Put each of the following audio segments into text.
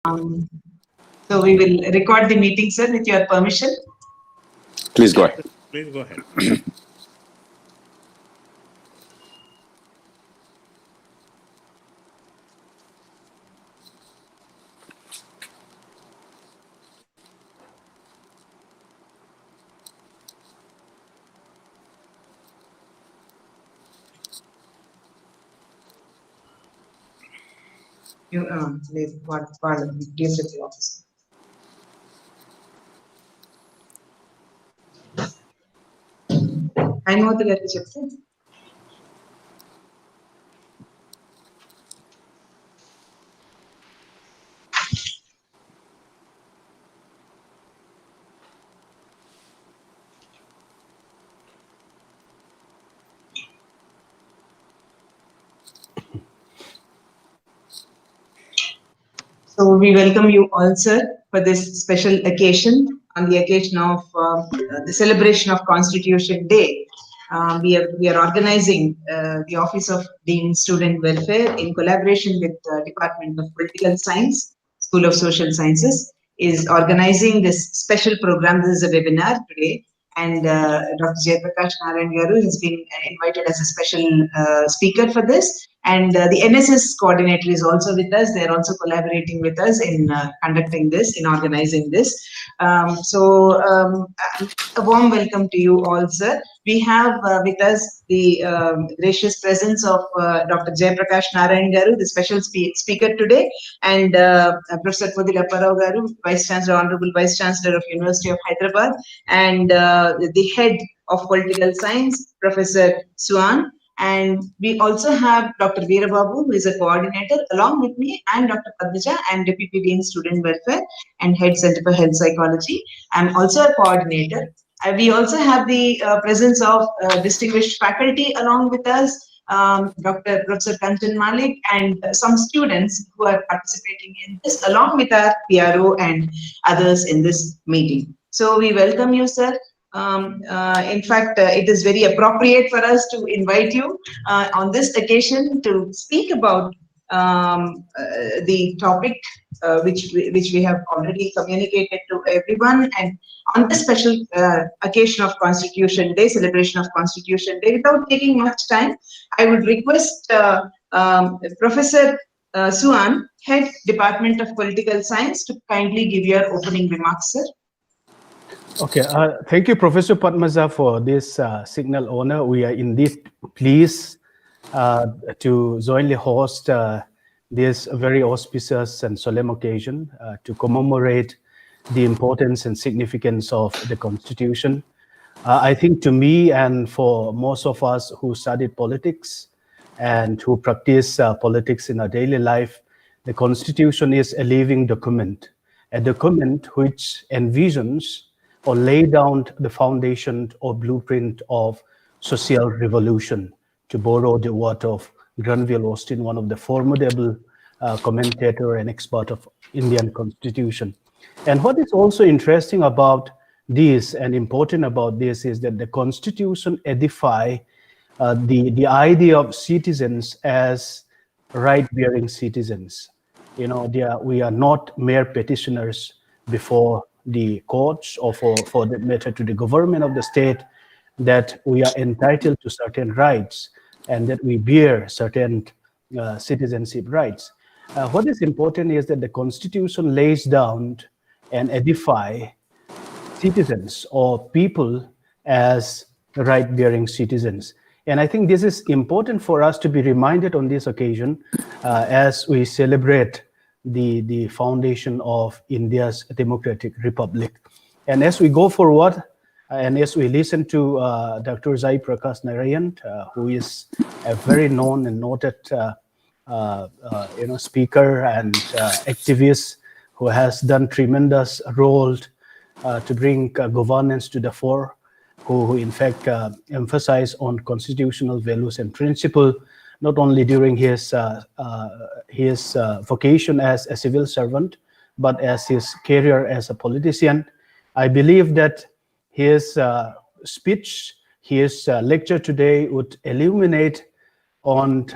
Um, so we will record the meeting, sir, with your permission. Please go ahead. Please go ahead. You what deal with the office. I know the letter. So we welcome you all, sir, for this special occasion on the occasion of the celebration of Constitution Day. We are organizing the Office of Dean Student Welfare in collaboration with the Department of Political Science, School of Social Sciences, is organizing this special program. This is a webinar today, and Dr. Jayaprakash Narayan Garu has been invited as a special speaker for this. And the NSS coordinator is also with us. They're also collaborating with us in conducting this, in organizing this. A warm welcome to you all, sir. We have with us the gracious presence of Dr. Jayaprakash Narayan Garu, the special speaker today, and Professor Kodila Parao Garu, Vice Chancellor, Honorable Vice Chancellor of University of Hyderabad, and the head of political science, Professor Swan. And we also have Dr. Veerababu, who is a coordinator, along with me, and Dr. Padmaja. I'm Deputy Dean Student Welfare and Head Center for Health Psychology. I'm also a coordinator. We also have the presence of distinguished faculty along with us, Dr. Professor Kanchan Malik, and some students who are participating in this, along with our PRO and others in this meeting. So we welcome you, sir. In fact, it is very appropriate for us to invite you on this occasion to speak about the topic which we have already communicated to everyone, and on this special occasion of Constitution Day, celebration of Constitution Day. Without taking much time, I would request Professor Suan, Head Department of Political Science, to kindly give your opening remarks, sir. Okay, thank you, Professor Padmaja, for this signal honor. We are indeed pleased to jointly host this very auspicious and solemn occasion to commemorate the importance and significance of the Constitution. I think to me and for most of us who studied politics and who practice politics in our daily life, the Constitution is a living document, a document which envisions or lay down the foundation or blueprint of social revolution, to borrow the word of Granville Austin, one of the formidable commentator and expert of Indian Constitution. And what is also interesting about this and important about this is that the Constitution edify the idea of citizens as right-bearing citizens. You know, we are not mere petitioners before the courts or for that matter to the government of the state, that we are entitled to certain rights and that we bear certain citizenship rights. What is important is that the Constitution lays down and edify citizens or people as right-bearing citizens. And I think this is important for us to be reminded on this occasion as we celebrate the foundation of India's democratic republic. And as we go forward, and as we listen to Dr. Jayaprakash Narayan, who is a very known and noted speaker and activist who has done tremendous role to bring governance to the fore, who in fact emphasize on constitutional values and principle, not only during his vocation as a civil servant, but as his career as a politician. I believe that his speech, his lecture today would illuminate on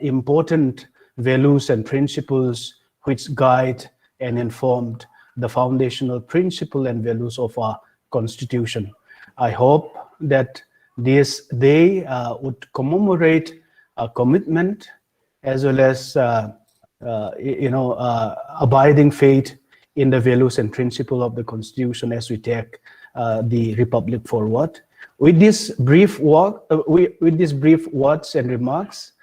important values and principles which guide and informed the foundational principle and values of our constitution. I hope that this day would commemorate a commitment as well as abiding faith in the values and principle of the constitution as we take the republic forward. With this brief with these brief words and remarks,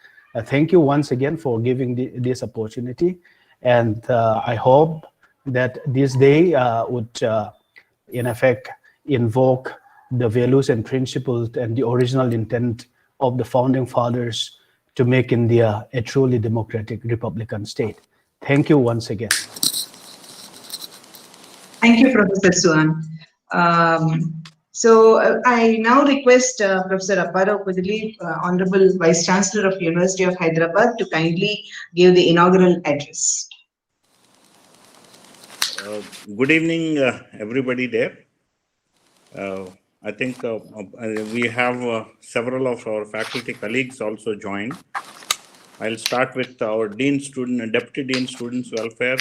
thank you once again for giving this opportunity, and I hope that this day would, in effect, invoke the values and principles and the original intent of the founding fathers to make India a truly democratic republican state. Thank you once again. Thank you, Professor Suan. I now request Professor Apparao Kudili, Honorable Vice Chancellor of University of Hyderabad, to kindly give the inaugural address. Good evening, everybody there. I think we have several of our faculty colleagues also joined. I'll start with our Deputy Dean Students Welfare,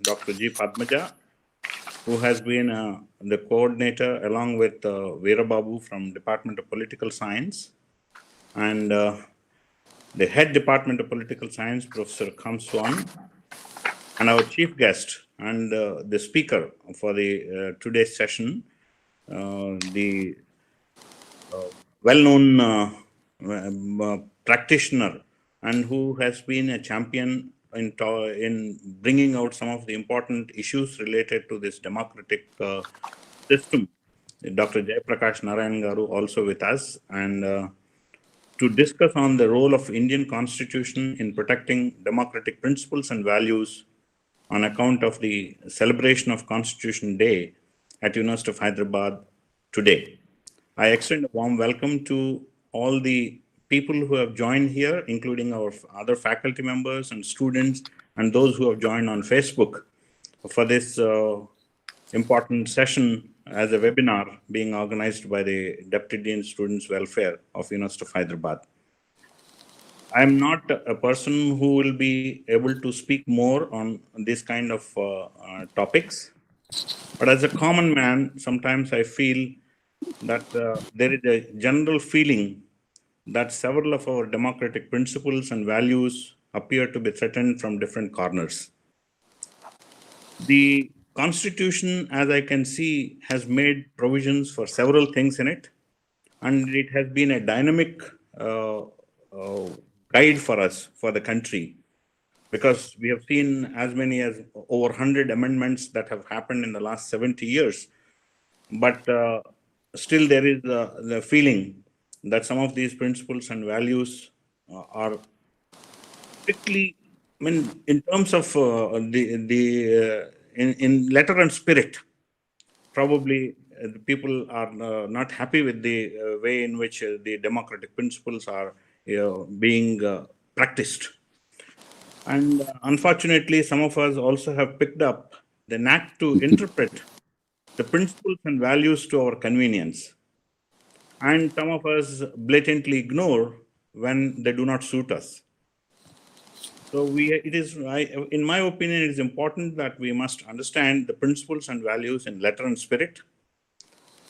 Dr. G. Padmaja, who has been the coordinator along with Veerababu from Department of Political Science, and the head Department of Political Science, Professor Kamswan, and our chief guest and the speaker for the today's session, the well-known practitioner and who has been a champion in bringing out some of the important issues related to this democratic system, Dr. Jayaprakash Narayan Garu, also with us, and to discuss on the role of Indian Constitution in protecting democratic principles and values on account of the celebration of Constitution Day at University of Hyderabad today. I extend a warm welcome to all the people who have joined here, including our other faculty members and students, and those who have joined on Facebook for this important session as a webinar being organized by the Deputy Dean Students Welfare of University of Hyderabad. I am not a person who will be able to speak more on this kind of topics, but as a common man, sometimes I feel that there is a general feeling that several of our democratic principles and values appear to be threatened from different corners. The Constitution, as I can see, has made provisions for several things in it, and it has been a dynamic guide for us, for the country, because we have seen as many as over 100 amendments that have happened in the last 70 years. But still there is the feeling that some of these principles and values are strictly, I mean, in terms of in letter and spirit, probably the people are not happy with the way in which the democratic principles are being practiced. And unfortunately, some of us also have picked up the knack to interpret the principles and values to our convenience. And some of us blatantly ignore when they do not suit us. So in my opinion, it is important that we must understand the principles and values in letter and spirit.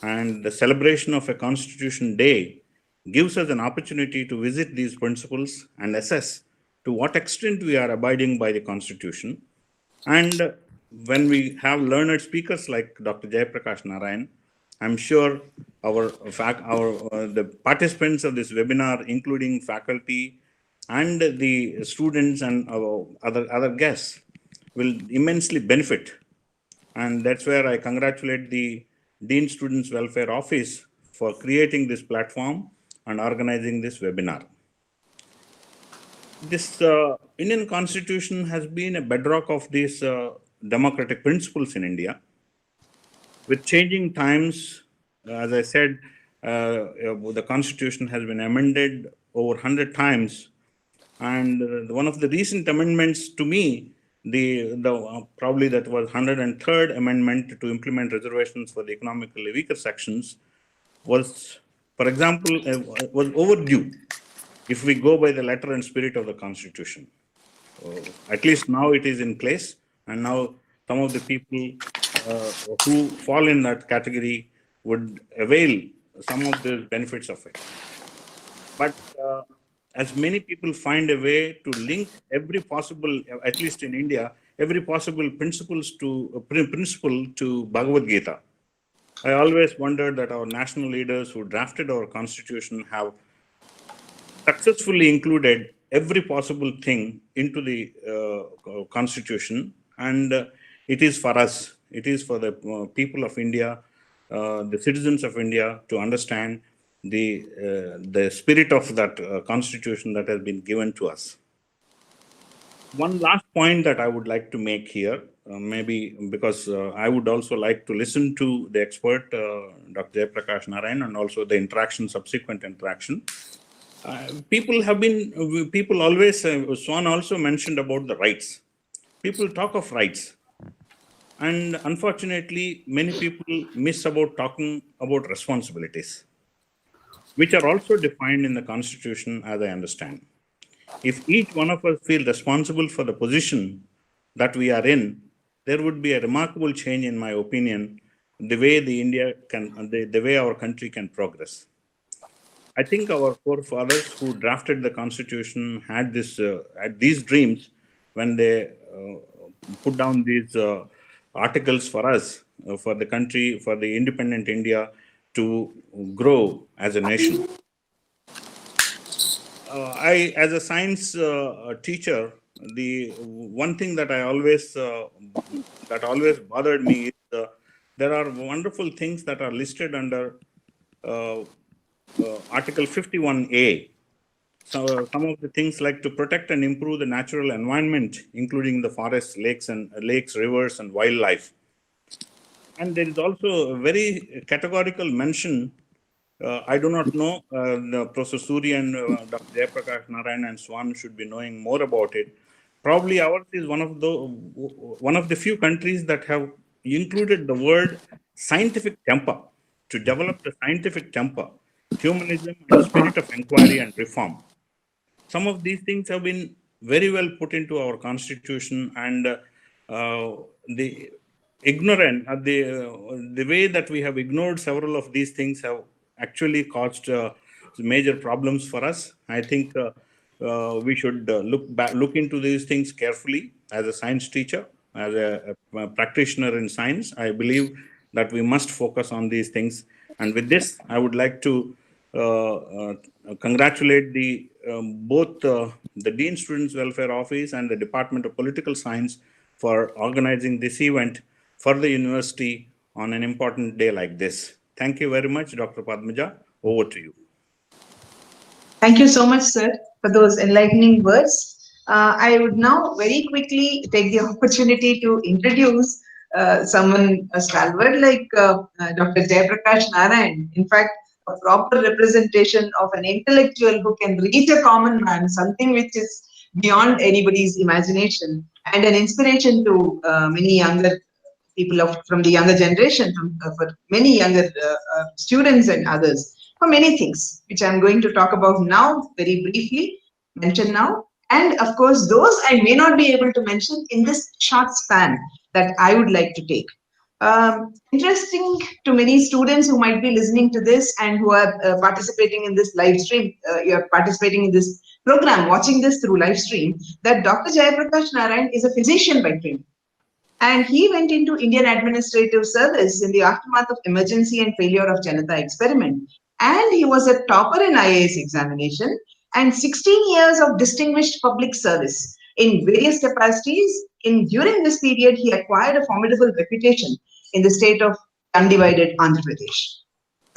And the celebration of a Constitution Day gives us an opportunity to visit these principles and assess to what extent we are abiding by the Constitution. And when we have learned speakers like Dr. Jayaprakash Narayan, I'm sure the participants of this webinar, including faculty and the students and our other guests, will immensely benefit. And that's where I congratulate the Dean Students Welfare Office for creating this platform and organizing this webinar. This Indian Constitution has been a bedrock of these democratic principles in India. With changing times, as I said, the Constitution has been amended over 100 times. And one of the recent amendments to me, probably that was 103rd amendment to implement reservations for the economically weaker sections, was, for example, was overdue if we go by the letter and spirit of the Constitution. At least now it is in place, and now some of the people who fall in that category would avail some of the benefits of it. But as many people find a way to link every possible, at least in India, every possible principle to Bhagavad Gita. I always wondered that our national leaders who drafted our constitution have successfully included every possible thing into the constitution, and it is for us, it is for the people of India, the citizens of India, to understand the spirit of that constitution that has been given to us. One last point that I would like to make here, maybe because I would also like to listen to the expert, Dr. Jayaprakash Narayan, and also the subsequent interaction. People always, Swan also mentioned about the rights. People talk of rights. And unfortunately, many people miss about talking about responsibilities, which are also defined in the Constitution, as I understand. If each one of us feel responsible for the position that we are in, there would be a remarkable change, in my opinion, the way the way our country can progress. I think our forefathers who drafted the Constitution had these dreams when they put down these articles for us, for the country, for the independent India to grow as a nation. I, as a science teacher, the one thing that always bothered me is there are wonderful things that are listed under Article 51A. So some of the things like to protect and improve the natural environment, including the forests, lakes, rivers, and wildlife. And there is also a very categorical mention. I do not know. Professor Suri and Dr. Jayaprakash Narayan and Swan should be knowing more about it. Probably ours is one of the few countries that have included the word scientific temper, to develop the scientific temper, humanism, and spirit of inquiry and reform. Some of these things have been very well put into our constitution, and the way that we have ignored several of these things have actually caused major problems for us. I think we should look into these things carefully. As a science teacher, as a practitioner in science, I believe that we must focus on these things. And with this, I would like to congratulate both the Dean Students Welfare Office and the Department of Political Science for organizing this event for the university on an important day like this. Thank you very much, Dr. Padmaja. Over to you. Thank you so much, sir, for those enlightening words. I would now very quickly take the opportunity to introduce someone, a stalwart like Dr. Jayaprakash Narayan. In fact, a proper representation of an intellectual who can reach a common man, something which is beyond anybody's imagination, and an inspiration to many younger people from the younger generation, for many younger students and others, for many things, which I'm going to talk about now, very briefly, mention now. And of course, those I may not be able to mention in this short span that I would like to take. Interesting to many students who might be listening to this and who are participating in this live stream, you're participating in this program, watching this through live stream, that Dr. Jayaprakash Narayan is a physician by training. And he went into Indian administrative service in the aftermath of emergency and failure of Janata experiment. And he was a topper in IAS examination and 16 years of distinguished public service in various capacities. During this period, he acquired a formidable reputation in the state of undivided Andhra Pradesh.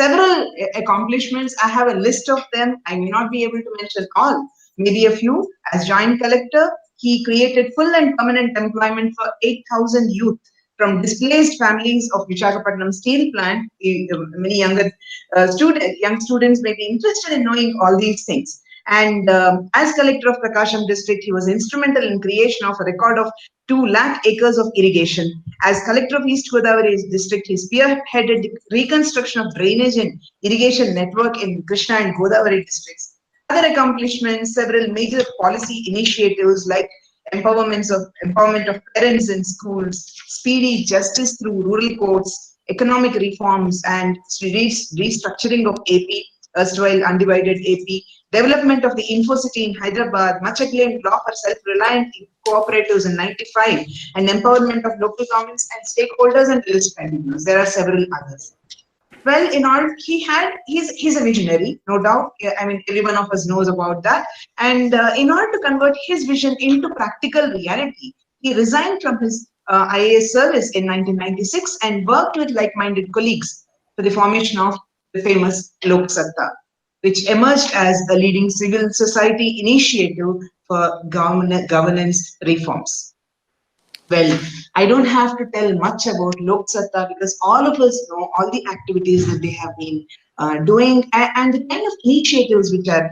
Several accomplishments, I have a list of them. I may not be able to mention all, maybe a few. As Joint Collector, he created full and permanent employment for 8,000 youth from displaced families of Visakhapatnam steel plant. Many young students may be interested in knowing all these things. And as Collector of Prakasham district, he was instrumental in creation of a record of 2 lakh acres of irrigation. As Collector of East Godavari district, he spearheaded the reconstruction of drainage and irrigation network in Krishna and Godavari districts. Other accomplishments, several major policy initiatives like empowerment of parents in schools, speedy justice through rural courts, economic reforms, and restructuring of AP, erstwhile undivided AP, development of the InfoCity in Hyderabad, much acclaimed law for self-reliant cooperatives in 95, and empowerment of local governments and stakeholders, and the list continues. There are several others. Well, he's a visionary, no doubt. I mean, every one of us knows about that. And in order to convert his vision into practical reality, he resigned from his IAS service in 1996 and worked with like-minded colleagues for the formation of the famous Lok Satta, which emerged as a leading civil society initiative for governance reforms. Well, I don't have to tell much about Lok Satta because all of us know all the activities that they have been doing and the kind of initiatives which are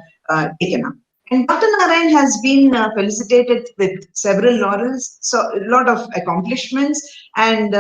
taken up. And Dr. Narayan has been felicitated with several laurels, so a lot of accomplishments, and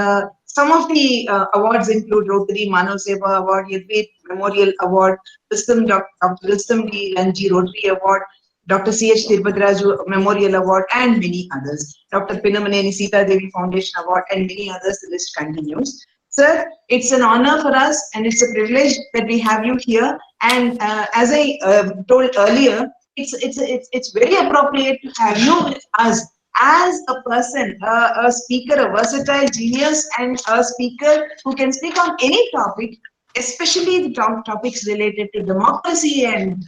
some of the awards include Rotary Manav Seva Award, Yadvit Memorial Award, Dr. Rustam D. Ranji Rotary Award, Dr. C.H. Tirupati Memorial Award, and many others. Dr. Pinnamaneni Sita Devi Foundation Award, and many others. The list continues. Sir, it's an honor for us, and it's a privilege that we have you here. And as I told earlier, it's very appropriate to have you with us as a person, a speaker, a versatile genius, and a speaker who can speak on any topic, especially the topics related to democracy and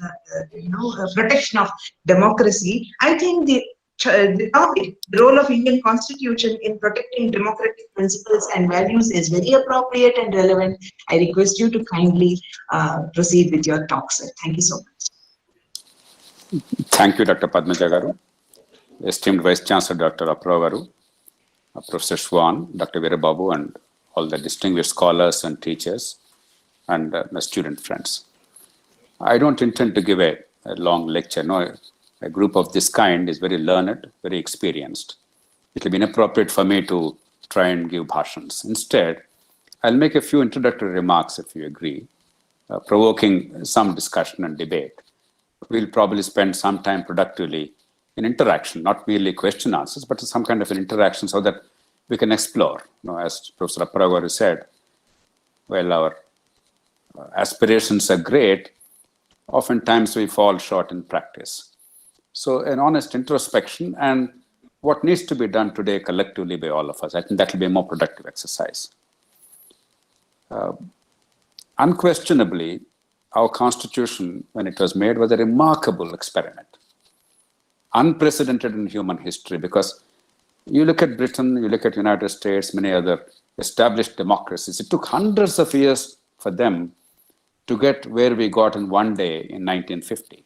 protection of democracy. I think the topic, the role of Indian Constitution in protecting democratic principles and values, is very appropriate and relevant. I request you to kindly proceed with your talk, sir. Thank you so much. Thank you, Dr. Padmaja Garu, esteemed Vice Chancellor Dr. Apurva Garu, Professor Swan, Dr. Veerababu, and all the distinguished scholars and teachers, and my student friends. I don't intend to give a long lecture. No, a group of this kind is very learned, very experienced. It will be inappropriate for me to try and give bhashans. Instead, I'll make a few introductory remarks, if you agree, provoking some discussion and debate. We'll probably spend some time productively in interaction, not merely question answers, but some kind of an interaction so that we can explore. As Professor Apurva Garu said, well, our aspirations are great, oftentimes we fall short in practice. So an honest introspection and what needs to be done today collectively by all of us, I think that will be a more productive exercise. Unquestionably, our Constitution, when it was made, was a remarkable experiment, unprecedented in human history, because you look at Britain, you look at United States, many other established democracies, it took hundreds of years for them to get where we got in one day in 1950.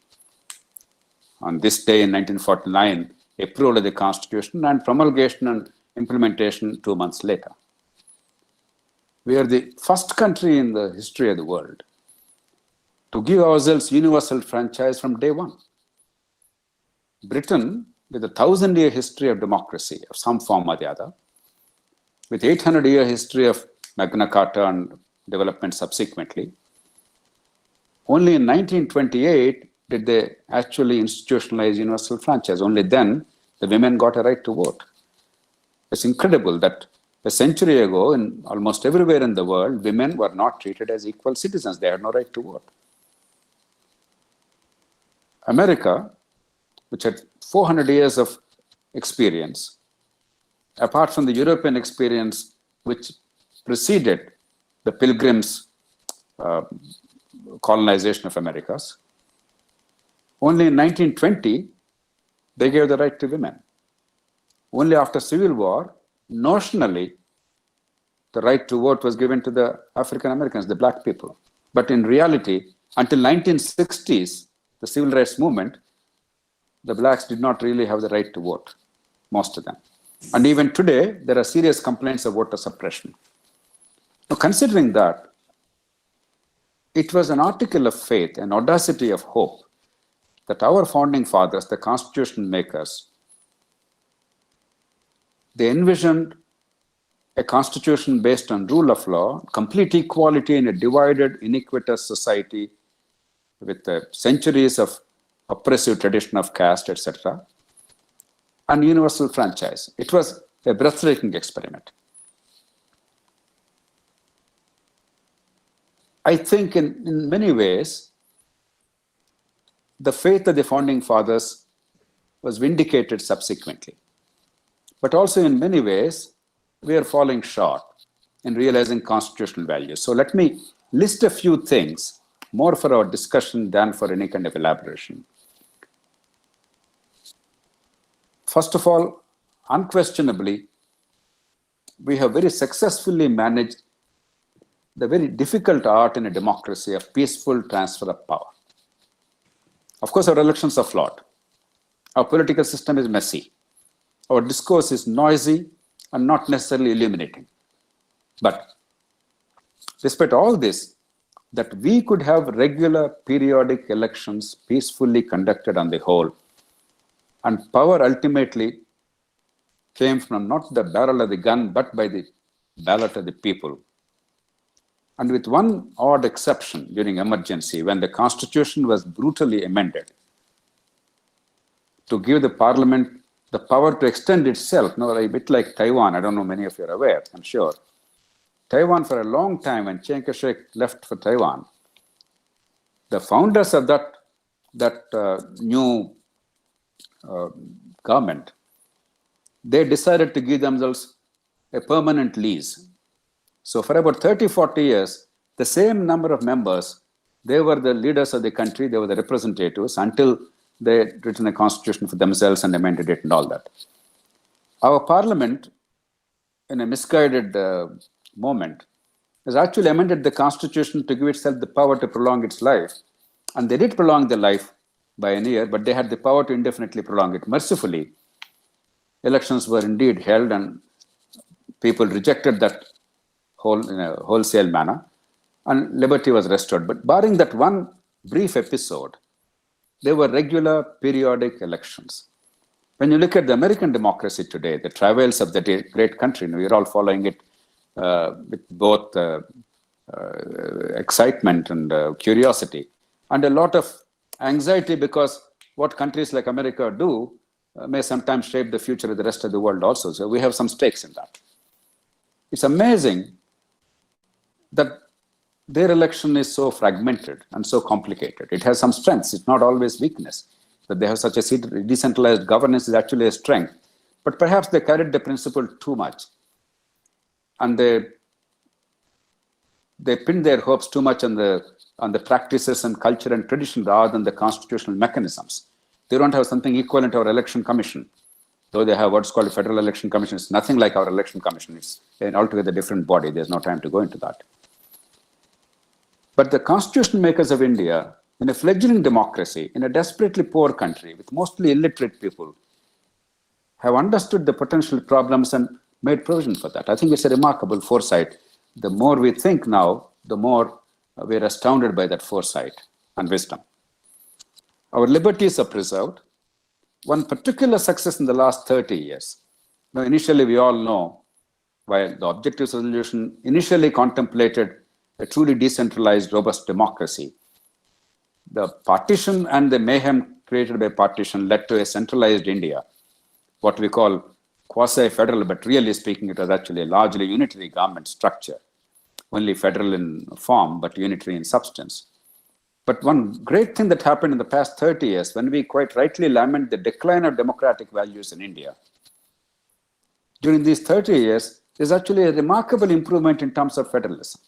On this day in 1949, approval of the Constitution and promulgation and implementation 2 months later. We are the first country in the history of the world to give ourselves universal franchise from day one. Britain, with a 1,000-year history of democracy of some form or the other, with 800-year history of Magna Carta and development subsequently, only in 1928 did they actually institutionalize universal franchise. Only then the women got a right to vote. It's incredible that a century ago, in almost everywhere in the world, women were not treated as equal citizens. They had no right to vote. America, which had 400 years of experience, apart from the European experience which preceded the Pilgrims' colonization of Americas, only in 1920, they gave the right to women. Only after Civil War, notionally, the right to vote was given to the African Americans, the black people. But in reality, until 1960s, the civil rights movement, the blacks did not really have the right to vote, most of them. And even today, there are serious complaints of voter suppression. Now, considering that, it was an article of faith, an audacity of hope, that our founding fathers, the Constitution makers, they envisioned a constitution based on rule of law, complete equality in a divided, iniquitous society with centuries of oppressive tradition of caste, etc. and universal franchise. It was a breathtaking experiment. I think in many ways, the faith of the founding fathers was vindicated subsequently. But also in many ways, we are falling short in realizing constitutional values. So let me list a few things, more for our discussion than for any kind of elaboration. First of all, unquestionably, we have very successfully managed the very difficult art in a democracy of peaceful transfer of power. Of course, our elections are flawed. Our political system is messy. Our discourse is noisy and not necessarily illuminating. But despite all this, that we could have regular periodic elections peacefully conducted on the whole, and power ultimately came from not the barrel of the gun, but by the ballot of the people. And with one odd exception during emergency, when the constitution was brutally amended to give the parliament the power to extend itself, a bit like Taiwan. I don't know, many of you are aware, I'm sure. Taiwan, for a long time, when Chiang Kai-shek left for Taiwan, the founders of that new government, they decided to give themselves a permanent lease. So for about 30, 40 years, the same number of members, they were the leaders of the country, they were the representatives until they had written a constitution for themselves and amended it and all that. Our parliament, in a misguided moment, has actually amended the constitution to give itself the power to prolong its life. And they did prolong the life by a year, but they had the power to indefinitely prolong it. Mercifully, elections were indeed held and people rejected that in a wholesale manner, and liberty was restored. But barring that one brief episode, there were regular periodic elections. When you look at the American democracy today, the travails of the great country, we're all following it with both excitement and curiosity, and a lot of anxiety, because what countries like America do may sometimes shape the future of the rest of the world also. So we have some stakes in that. It's amazing that their election is so fragmented and so complicated. It has some strengths. It's not always weakness. That they have such a decentralized governance is actually a strength. But perhaps they carried the principle too much. And they pinned their hopes too much on the practices and culture and tradition rather than the constitutional mechanisms. They don't have something equivalent to our election commission. Though they have what's called a Federal Election Commission. It's nothing like our election commission. It's an altogether different body. There's no time to go into that. But the constitution makers of India, in a fledgling democracy, in a desperately poor country with mostly illiterate people, have understood the potential problems and made provision for that. I think it's a remarkable foresight. The more we think now, the more we're astounded by that foresight and wisdom. Our liberties are preserved. One particular success in the last 30 years. Now, initially, we all know, while the objectives resolution initially contemplated a truly decentralized, robust democracy, the partition and the mayhem created by partition led to a centralized India, what we call quasi-federal, but really speaking, it was actually a largely unitary government structure, only federal in form, but unitary in substance. But one great thing that happened in the past 30 years, when we quite rightly lament the decline of democratic values in India, during these 30 years, there's actually a remarkable improvement in terms of federalism.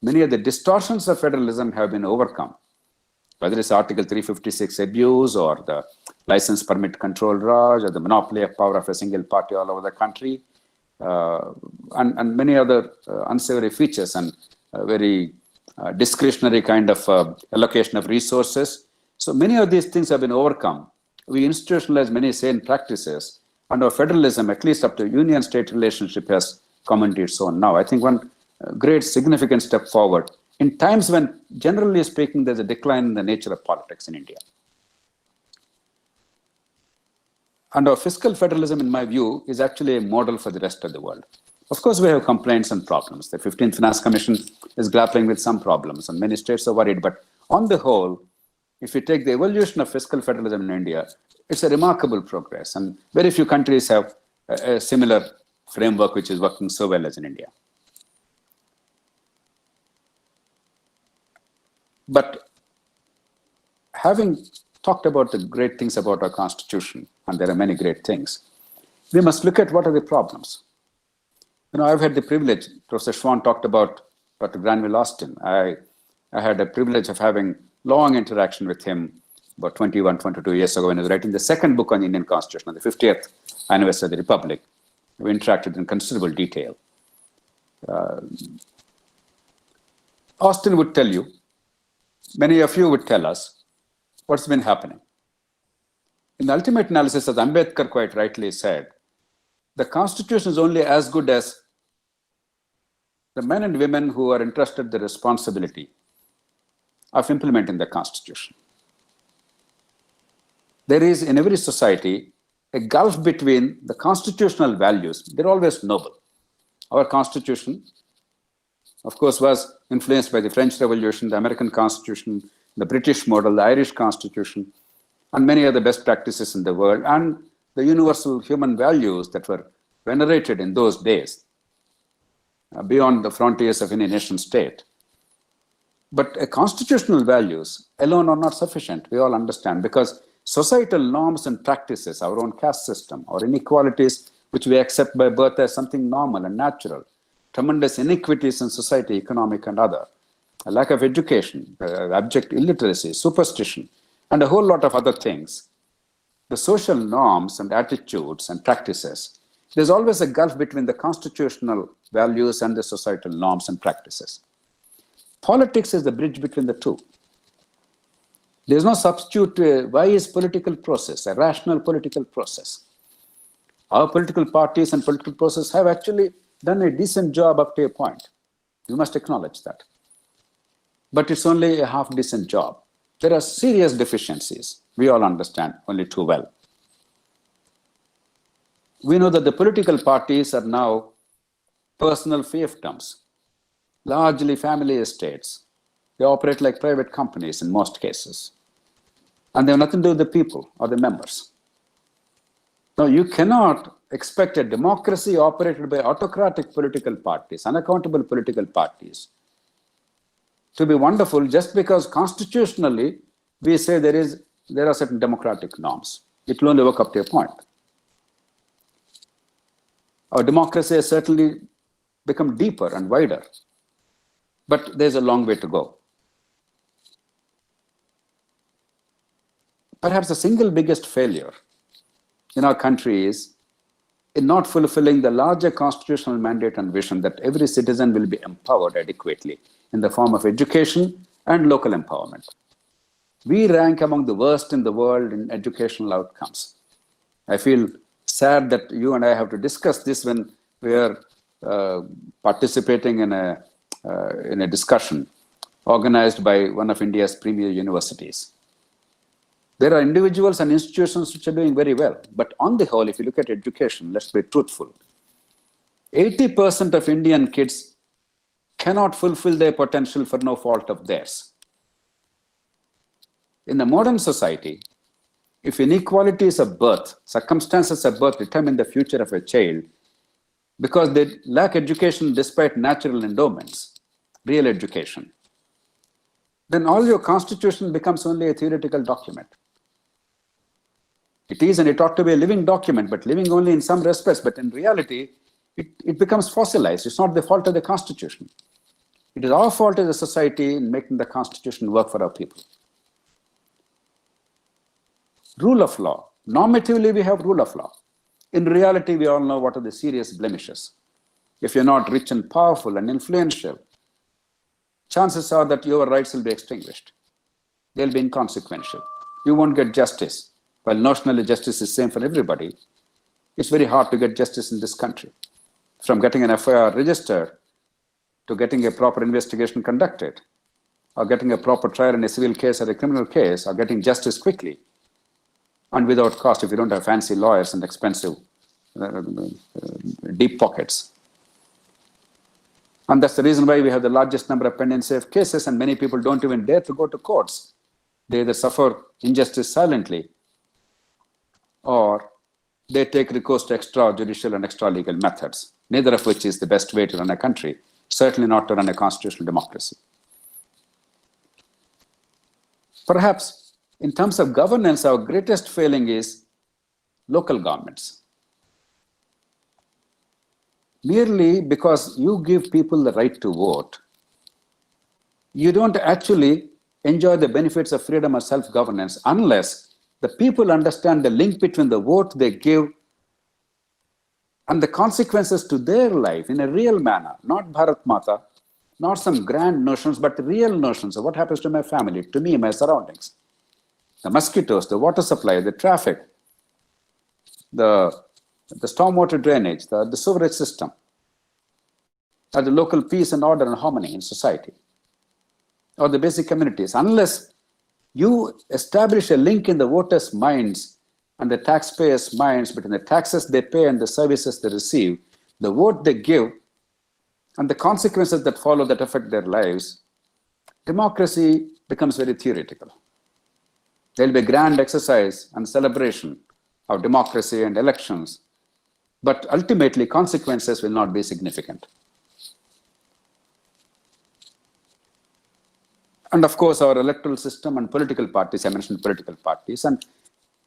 Many of the distortions of federalism have been overcome, whether it's Article 356 abuse or the license permit control Raj or the monopoly of power of a single party all over the country, and many other unsavory features and very discretionary kind of allocation of resources. So many of these things have been overcome. We institutionalize many sane practices, and our federalism, at least up to union-state relationship, has come into its own now. I think one great significant step forward in times when, generally speaking, there's a decline in the nature of politics in India. And our fiscal federalism, in my view, is actually a model for the rest of the world. Of course, we have complaints and problems. The 15th Finance Commission is grappling with some problems, and many states are worried. But on the whole, if you take the evolution of fiscal federalism in India, it's a remarkable progress. And very few countries have a similar framework which is working so well as in India. But having talked about the great things about our constitution, and there are many great things, we must look at what are the problems. I've had the privilege, Professor Schwann talked about Dr. Granville Austin. I had a privilege of having long interaction with him about 21, 22 years ago when he was writing the second book on the Indian Constitution, on the 50th anniversary of the Republic. We interacted in considerable detail. Austin would tell you, many of you would tell us, what's been happening. In the ultimate analysis, as Ambedkar quite rightly said, the Constitution is only as good as the men and women who are entrusted the responsibility of implementing the Constitution. There is in every society a gulf between the constitutional values. They're always noble. Our Constitution, of course, was influenced by the French Revolution, the American Constitution, the British model, the Irish Constitution, and many other best practices in the world, and the universal human values that were venerated in those days beyond the frontiers of any nation state. But constitutional values alone are not sufficient, we all understand, because societal norms and practices, our own caste system, or inequalities which we accept by birth as something normal and natural, tremendous inequities in society, economic and other, a lack of education, abject illiteracy, superstition, and a whole lot of other things. The social norms and attitudes and practices, there's always a gulf between the constitutional values and the societal norms and practices. Politics is the bridge between the two. There's no substitute to a wise political process, a rational political process. Our political parties and political process have actually done a decent job up to a point. You must acknowledge that. But it's only a half-decent job. There are serious deficiencies. We all understand only too well. We know that the political parties are now personal fiefdoms, largely family estates. They operate like private companies in most cases. And they have nothing to do with the people or the members. Now, you cannot expect a democracy operated by autocratic political parties, unaccountable political parties, to be wonderful just because constitutionally we say there are certain democratic norms. It will only work up to a point. Our democracy has certainly become deeper and wider, but there's a long way to go. Perhaps the single biggest failure in our country is in not fulfilling the larger constitutional mandate and vision that every citizen will be empowered adequately in the form of education and local empowerment. We rank among the worst in the world in educational outcomes. I feel sad that you and I have to discuss this when we are participating in a discussion organized by one of India's premier universities. There are individuals and institutions which are doing very well. But on the whole, if you look at education, let's be truthful. 80% of Indian kids cannot fulfill their potential for no fault of theirs. In the modern society, if inequalities of birth, circumstances of birth determine the future of a child, because they lack education despite natural endowments, real education, then all your constitution becomes only a theoretical document. It is, and it ought to be a living document, but living only in some respects. But in reality, it becomes fossilized. It's not the fault of the Constitution. It is our fault as a society in making the Constitution work for our people. Rule of law. Normatively, we have rule of law. In reality, we all know what are the serious blemishes. If you're not rich and powerful and influential, chances are that your rights will be extinguished. They'll be inconsequential. You won't get justice. While notionally justice is same for everybody, it's very hard to get justice in this country. From getting an FIR registered to getting a proper investigation conducted, or getting a proper trial in a civil case or a criminal case, or getting justice quickly and without cost if you don't have fancy lawyers and expensive deep pockets. And that's the reason why we have the largest number of pendency of cases, and many people don't even dare to go to courts They either suffer injustice silently or they take recourse to extrajudicial and extra-legal methods, neither of which is the best way to run a country, certainly not to run a constitutional democracy. Perhaps in terms of governance, our greatest failing is local governments. Merely because you give people the right to vote, you don't actually enjoy the benefits of freedom or self-governance unless the people understand the link between the vote they give and the consequences to their life in a real manner, not Bharat Mata, not some grand notions, but real notions of what happens to my family, to me, my surroundings. The mosquitoes, the water supply, the traffic, the stormwater drainage, the sewerage system, or the local peace and order and harmony in society, or the basic communities. Unless you establish a link in the voters' minds and the taxpayers' minds between the taxes they pay and the services they receive, the vote they give, and the consequences that follow that affect their lives, democracy becomes very theoretical. There will be a grand exercise and celebration of democracy and elections, but ultimately consequences will not be significant. And of course, our electoral system and political parties, I mentioned political parties, and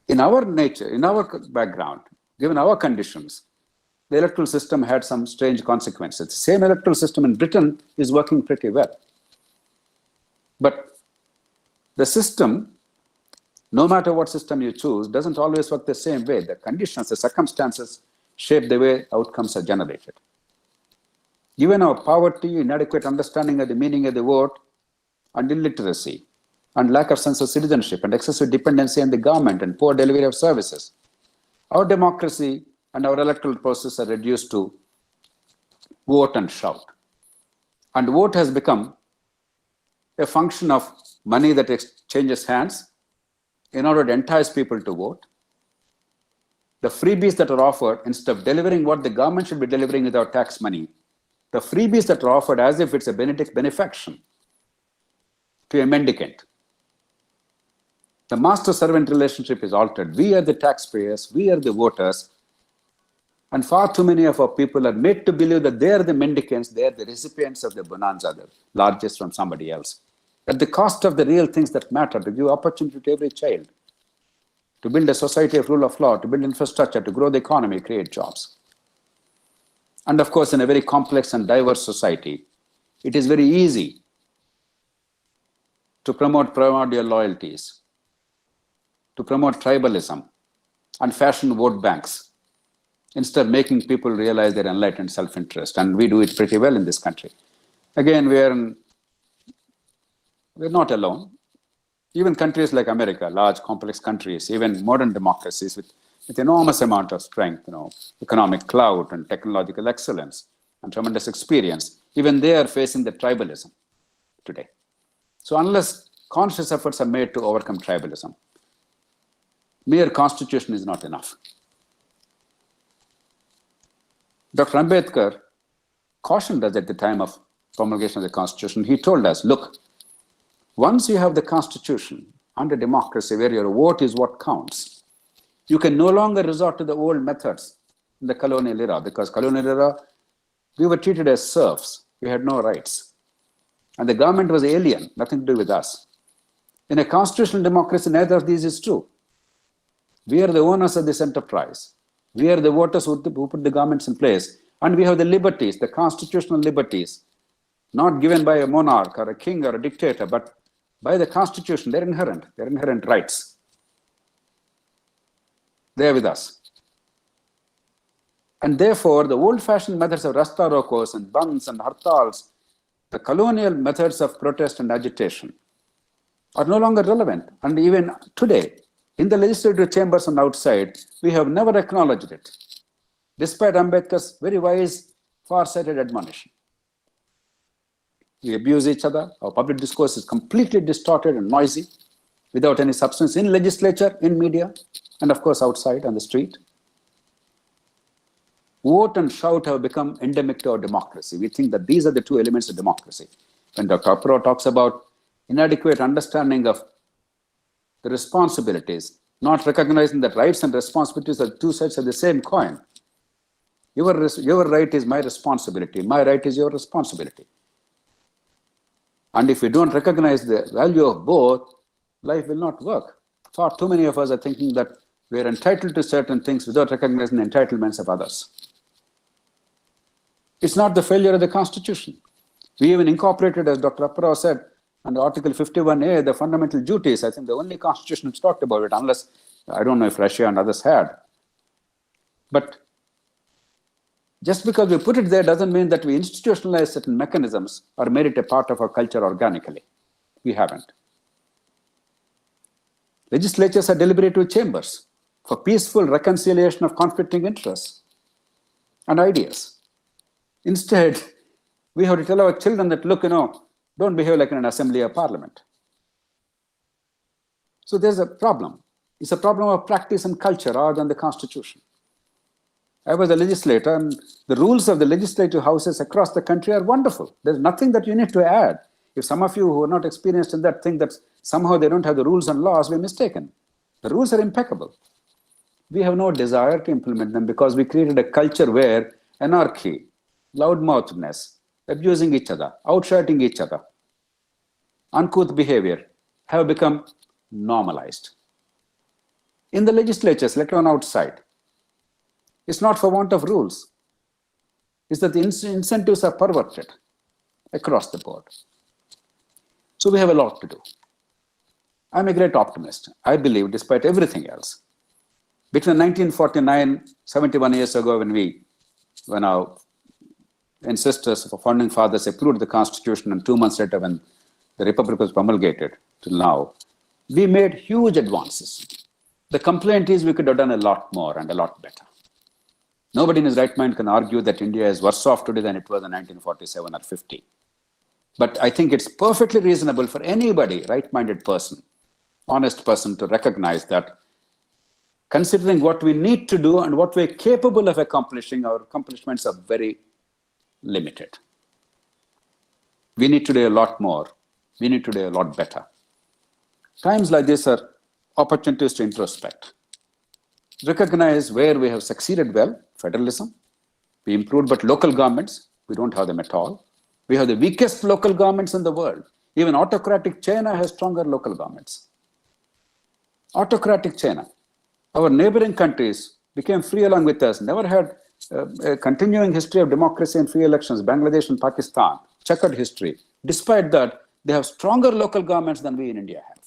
in our nature, in our background, given our conditions, the electoral system had some strange consequences. The same electoral system in Britain is working pretty well. But the system, no matter what system you choose, doesn't always work the same way. The conditions, the circumstances shape the way outcomes are generated. Given our poverty, inadequate understanding of the meaning of the vote, and illiteracy, and lack of sense of citizenship, and excessive dependency on the government, and poor delivery of services, our democracy and our electoral process are reduced to vote and shout. And vote has become a function of money that exchanges hands in order to entice people to vote. The freebies that are offered, instead of delivering what the government should be delivering with our tax money, the freebies that are offered as if it's a benefaction to a mendicant. The master-servant relationship is altered. We are the taxpayers, we are the voters, and far too many of our people are made to believe that they are the mendicants, they are the recipients of the bonanza, the largest from somebody else. At the cost of the real things that matter, to give opportunity to every child, to build a society of rule of law, to build infrastructure, to grow the economy, create jobs. And of course, in a very complex and diverse society, it is very easy to promote primordial loyalties, to promote tribalism, and fashion vote banks, instead of making people realize their enlightened self-interest. And we do it pretty well in this country. Again, we're not alone. Even countries like America, large, complex countries, even modern democracies with enormous amount of strength, economic clout and technological excellence and tremendous experience, even they are facing the tribalism today. So unless conscious efforts are made to overcome tribalism, mere constitution is not enough. Dr. Ambedkar cautioned us at the time of promulgation of the Constitution. He told us, look, once you have the Constitution and a democracy where your vote is what counts, you can no longer resort to the old methods in the colonial era, because colonial era, we were treated as serfs. We had no rights. And the government was alien, nothing to do with us. In a constitutional democracy, neither of these is true. We are the owners of this enterprise. We are the voters who put the governments in place. And we have the liberties, the constitutional liberties, not given by a monarch or a king or a dictator, but by the Constitution. They're inherent rights. They're with us. And therefore, the old-fashioned methods of rasta rokos and bands and hartals, the colonial methods of protest and agitation, are no longer relevant. And even today, in the legislative chambers and outside, we have never acknowledged it, despite Ambedkar's very wise, far-sighted admonition. We abuse each other. Our public discourse is completely distorted and noisy, without any substance, in legislature, in media, and of course outside on the street. Vote and shout have become endemic to our democracy. We think that these are the two elements of democracy. When Dr. Appro talks about inadequate understanding of the responsibilities, not recognizing that rights and responsibilities are two sides of the same coin. Your right is my responsibility. My right is your responsibility. And if we don't recognize the value of both, life will not work. Far too many of us are thinking that we are entitled to certain things without recognizing the entitlements of others. It's not the failure of the Constitution. We even incorporated, as Dr. Apparao said, under Article 51A, the fundamental duties. I think the only Constitution that's talked about it, unless, I don't know if Russia and others had. But just because we put it there doesn't mean that we institutionalize certain mechanisms or made it a part of our culture organically. We haven't. Legislatures are deliberative chambers for peaceful reconciliation of conflicting interests and ideas. Instead, we have to tell our children that, look, don't behave like in an assembly or parliament. So there's a problem. It's a problem of practice and culture rather than the Constitution. I was a legislator, and the rules of the legislative houses across the country are wonderful. There's nothing that you need to add. If some of you who are not experienced in that think that somehow they don't have the rules and laws, we're mistaken. The rules are impeccable. We have no desire to implement them because we created a culture where anarchy, loudmouthness, abusing each other, outshouting each other, uncouth behavior have become normalized. In the legislatures, let alone outside. It's not for want of rules. It's that the incentives are perverted across the board. So we have a lot to do. I'm a great optimist. I believe, despite everything else, between 1949, 71 years ago, when our ancestors, our founding fathers approved the Constitution, and 2 months later when the Republic was promulgated till now, we made huge advances. The complaint is we could have done a lot more and a lot better. Nobody in his right mind can argue that India is worse off today than it was in 1947 or 50. But I think it's perfectly reasonable for anybody, right-minded person, honest person, to recognize that considering what we need to do and what we're capable of accomplishing, our accomplishments are very limited. We need to do a lot more. We need to do a lot better. Times like this are opportunities to introspect. Recognize where we have succeeded well, federalism. We improved, but local governments, we don't have them at all. We have the weakest local governments in the world. Even autocratic China has stronger local governments. Autocratic China. Our neighboring countries became free along with us, never had a continuing history of democracy and free elections. Bangladesh and Pakistan, checkered history. Despite that, they have stronger local governments than we in India have.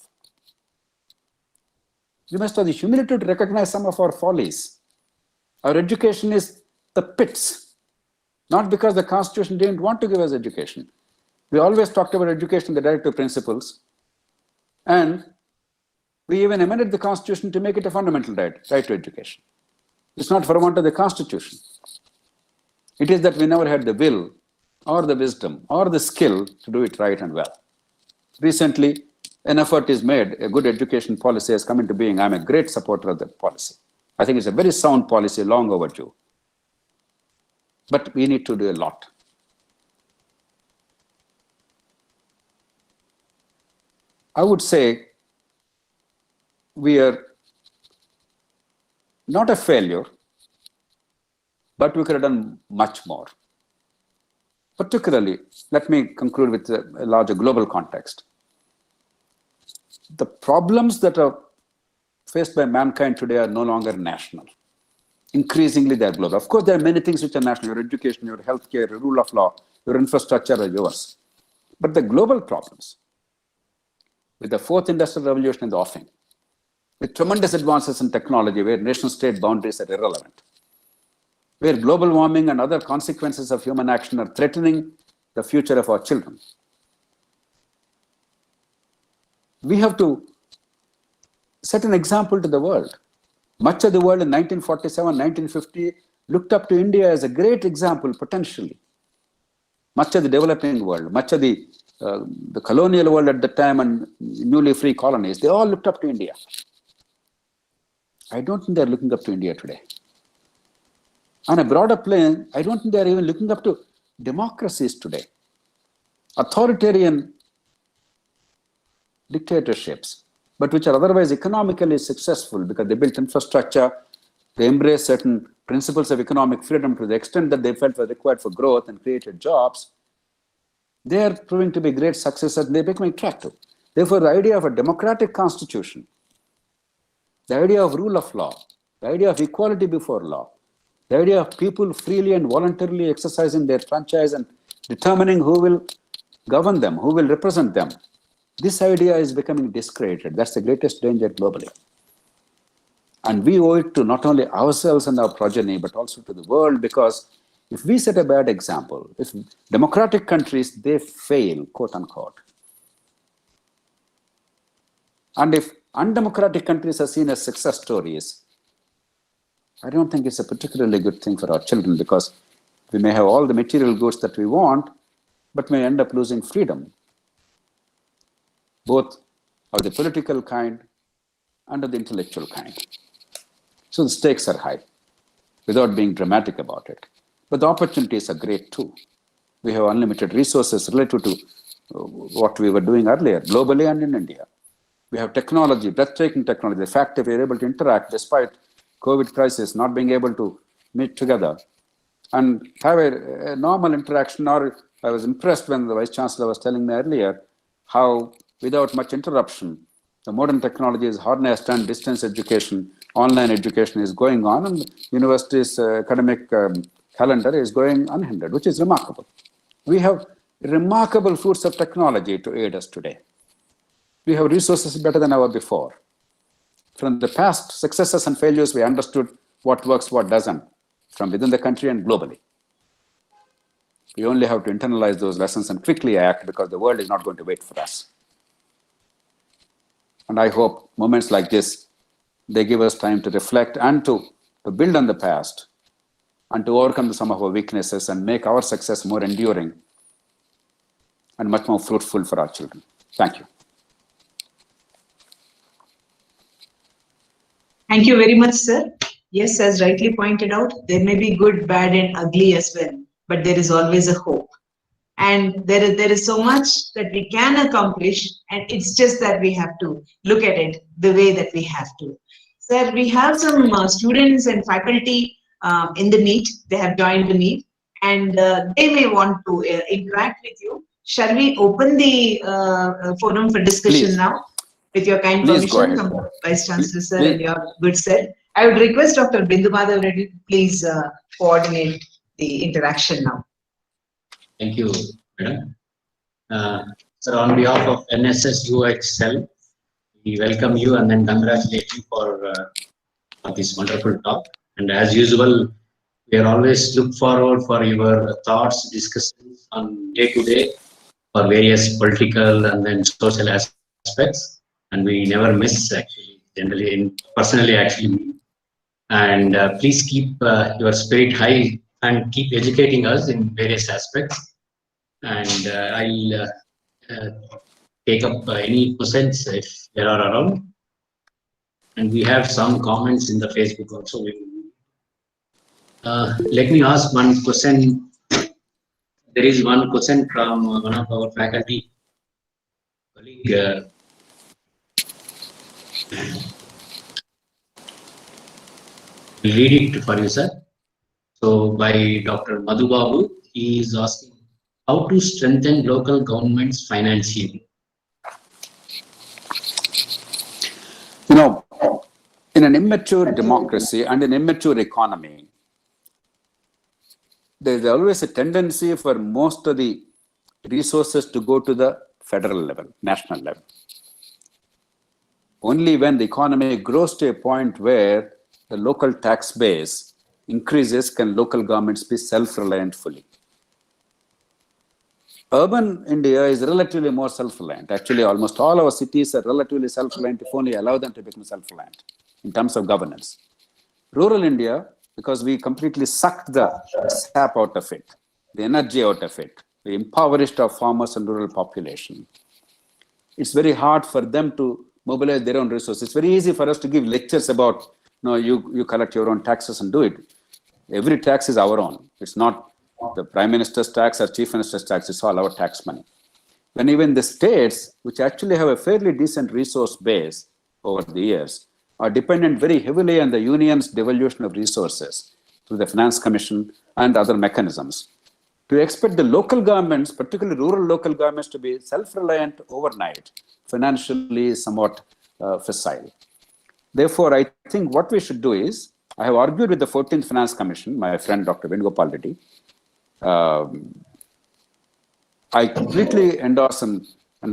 We must have the humility to recognize some of our follies. Our education is the pits, not because the Constitution didn't want to give us education. We always talked about education, the directive principles, and we even amended the Constitution to make it a fundamental right to education. It's not for want of the Constitution. It is that we never had the will or the wisdom or the skill to do it right and well. Recently, an effort is made. A good education policy has come into being. I'm a great supporter of that policy. I think it's a very sound policy, long overdue. But we need to do a lot. I would say we are not a failure, but we could have done much more. Particularly, let me conclude with a larger global context. The problems that are faced by mankind today are no longer national. Increasingly, they're global. Of course, there are many things which are national. Your education, your healthcare, your rule of law, your infrastructure are yours. But the global problems, with the fourth industrial revolution in the offing, with tremendous advances in technology where nation-state boundaries are irrelevant, where global warming and other consequences of human action are threatening the future of our children. We have to set an example to the world. Much of the world in 1947, 1950 looked up to India as a great example, potentially. Much of the developing world, much of the colonial world at the time and newly free colonies, they all looked up to India. I don't think they're looking up to India today. On a broader plane, I don't think they're even looking up to democracies today. Authoritarian dictatorships, but which are otherwise economically successful because they built infrastructure, they embraced certain principles of economic freedom to the extent that they felt were required for growth and created jobs, they are proving to be great successes and they're becoming attractive. Therefore, the idea of a democratic constitution, the idea of rule of law, the idea of equality before law, the idea of people freely and voluntarily exercising their franchise and determining who will govern them, who will represent them, this idea is becoming discredited. That's the greatest danger globally. And we owe it to not only ourselves and our progeny, but also to the world, because if we set a bad example, if democratic countries, they fail, quote unquote, and if undemocratic countries are seen as success stories, I don't think it's a particularly good thing for our children, because we may have all the material goods that we want, but may end up losing freedom, both of the political kind and of the intellectual kind. So the stakes are high, without being dramatic about it. But the opportunities are great too. We have unlimited resources relative to what we were doing earlier, globally and in India. We have technology, breathtaking technology. The fact that we are able to interact despite COVID crisis, not being able to meet together and have a normal interaction. Or I was impressed when the Vice Chancellor was telling me earlier how, without much interruption, the modern technology is harnessed and distance education, online education is going on, and university's academic calendar is going unhindered, which is remarkable. We have remarkable fruits of technology to aid us today. We have resources better than ever before. From the past successes and failures, we understood what works, what doesn't, from within the country and globally. We only have to internalize those lessons and quickly act, because the world is not going to wait for us. And I hope moments like this, they give us time to reflect and to build on the past and to overcome some of our weaknesses and make our success more enduring and much more fruitful for our children. Thank you. Thank you very much, sir. Yes, as rightly pointed out, there may be good, bad, and ugly as well, but there is always a hope. And there is so much that we can accomplish, and it's just that we have to look at it the way that we have to. Sir, we have some students and faculty in the meet. They have joined the meet, and they may want to interact with you. Shall we open the forum for discussion Please. now? With your kind Please go permission, ahead. Vice Chancellor, sir, Please. and your good self, I would request Dr. Bindu Madhav Reddy, please coordinate the interaction now. Thank you, Madam. Sir, on behalf of NSS UXL, we welcome you and then congratulate you for this wonderful talk. And as usual, we are always look forward for your thoughts, discussions on day-to-day for various political and then social aspects. And we never miss, actually, generally, personally, actually. And please keep your spirit high and keep educating us in various aspects. And I'll take up any questions if there are around. And we have some comments in the Facebook also. Let me ask one question. There is one question from one of our faculty colleague. I'll read it for you, sir. So by Dr. Madhu Babu, he is asking how to strengthen local governments financially. You know, in an immature democracy and an immature economy, there's always a tendency for most of the resources to go to the federal level, national level. Only when the economy grows to a point where the local tax base increases can local governments be self-reliant fully. Urban India is relatively more self-reliant. Actually, almost all our cities are relatively self-reliant if only allow them to become self-reliant in terms of governance. Rural India, because we completely sucked the sap out of it, the energy out of it, we impoverished our farmers and rural population. It's very hard for them to mobilize their own resources. It's very easy for us to give lectures about, no, you collect your own taxes and do it. Every tax is our own. It's not the Prime Minister's tax or Chief Minister's tax. It's all our tax money. When even the states, which actually have a fairly decent resource base, over the years are dependent very heavily on the union's devolution of resources through the Finance Commission and other mechanisms. To expect the local governments, particularly rural local governments, to be self-reliant overnight, financially is somewhat facile. Therefore, I think what we should do is, I have argued with the 14th Finance Commission, my friend Dr. Venugopal Reddy. I completely endorse and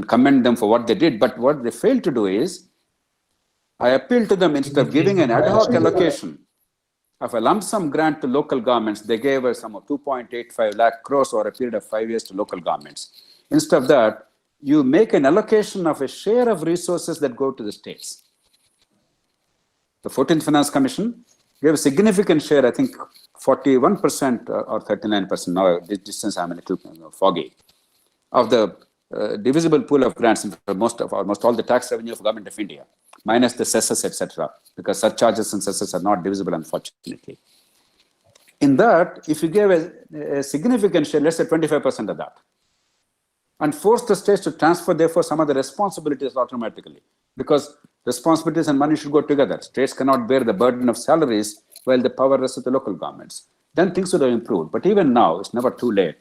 commend them for what they did, but what they failed to do is, I appeal to them, instead of giving an ad hoc allocation of a lump sum grant to local governments, they gave us some 2.85 lakh crores over a period of 5 years to local governments. Instead of that, you make an allocation of a share of resources that go to the states. The 14th Finance Commission gave a significant share, I think 41% or 39%, now this distance I'm a little foggy, of the divisible pool of grants, almost all the tax revenue of Government of India, minus the cesses, etc., because surcharges and cesses are not divisible, unfortunately. In that, if you gave a significant share, let's say 25% of that, and force the states to transfer, therefore, some of the responsibilities automatically, because responsibilities and money should go together. States cannot bear the burden of salaries while the power rests with the local governments. Then things would have improved. But even now, it's never too late.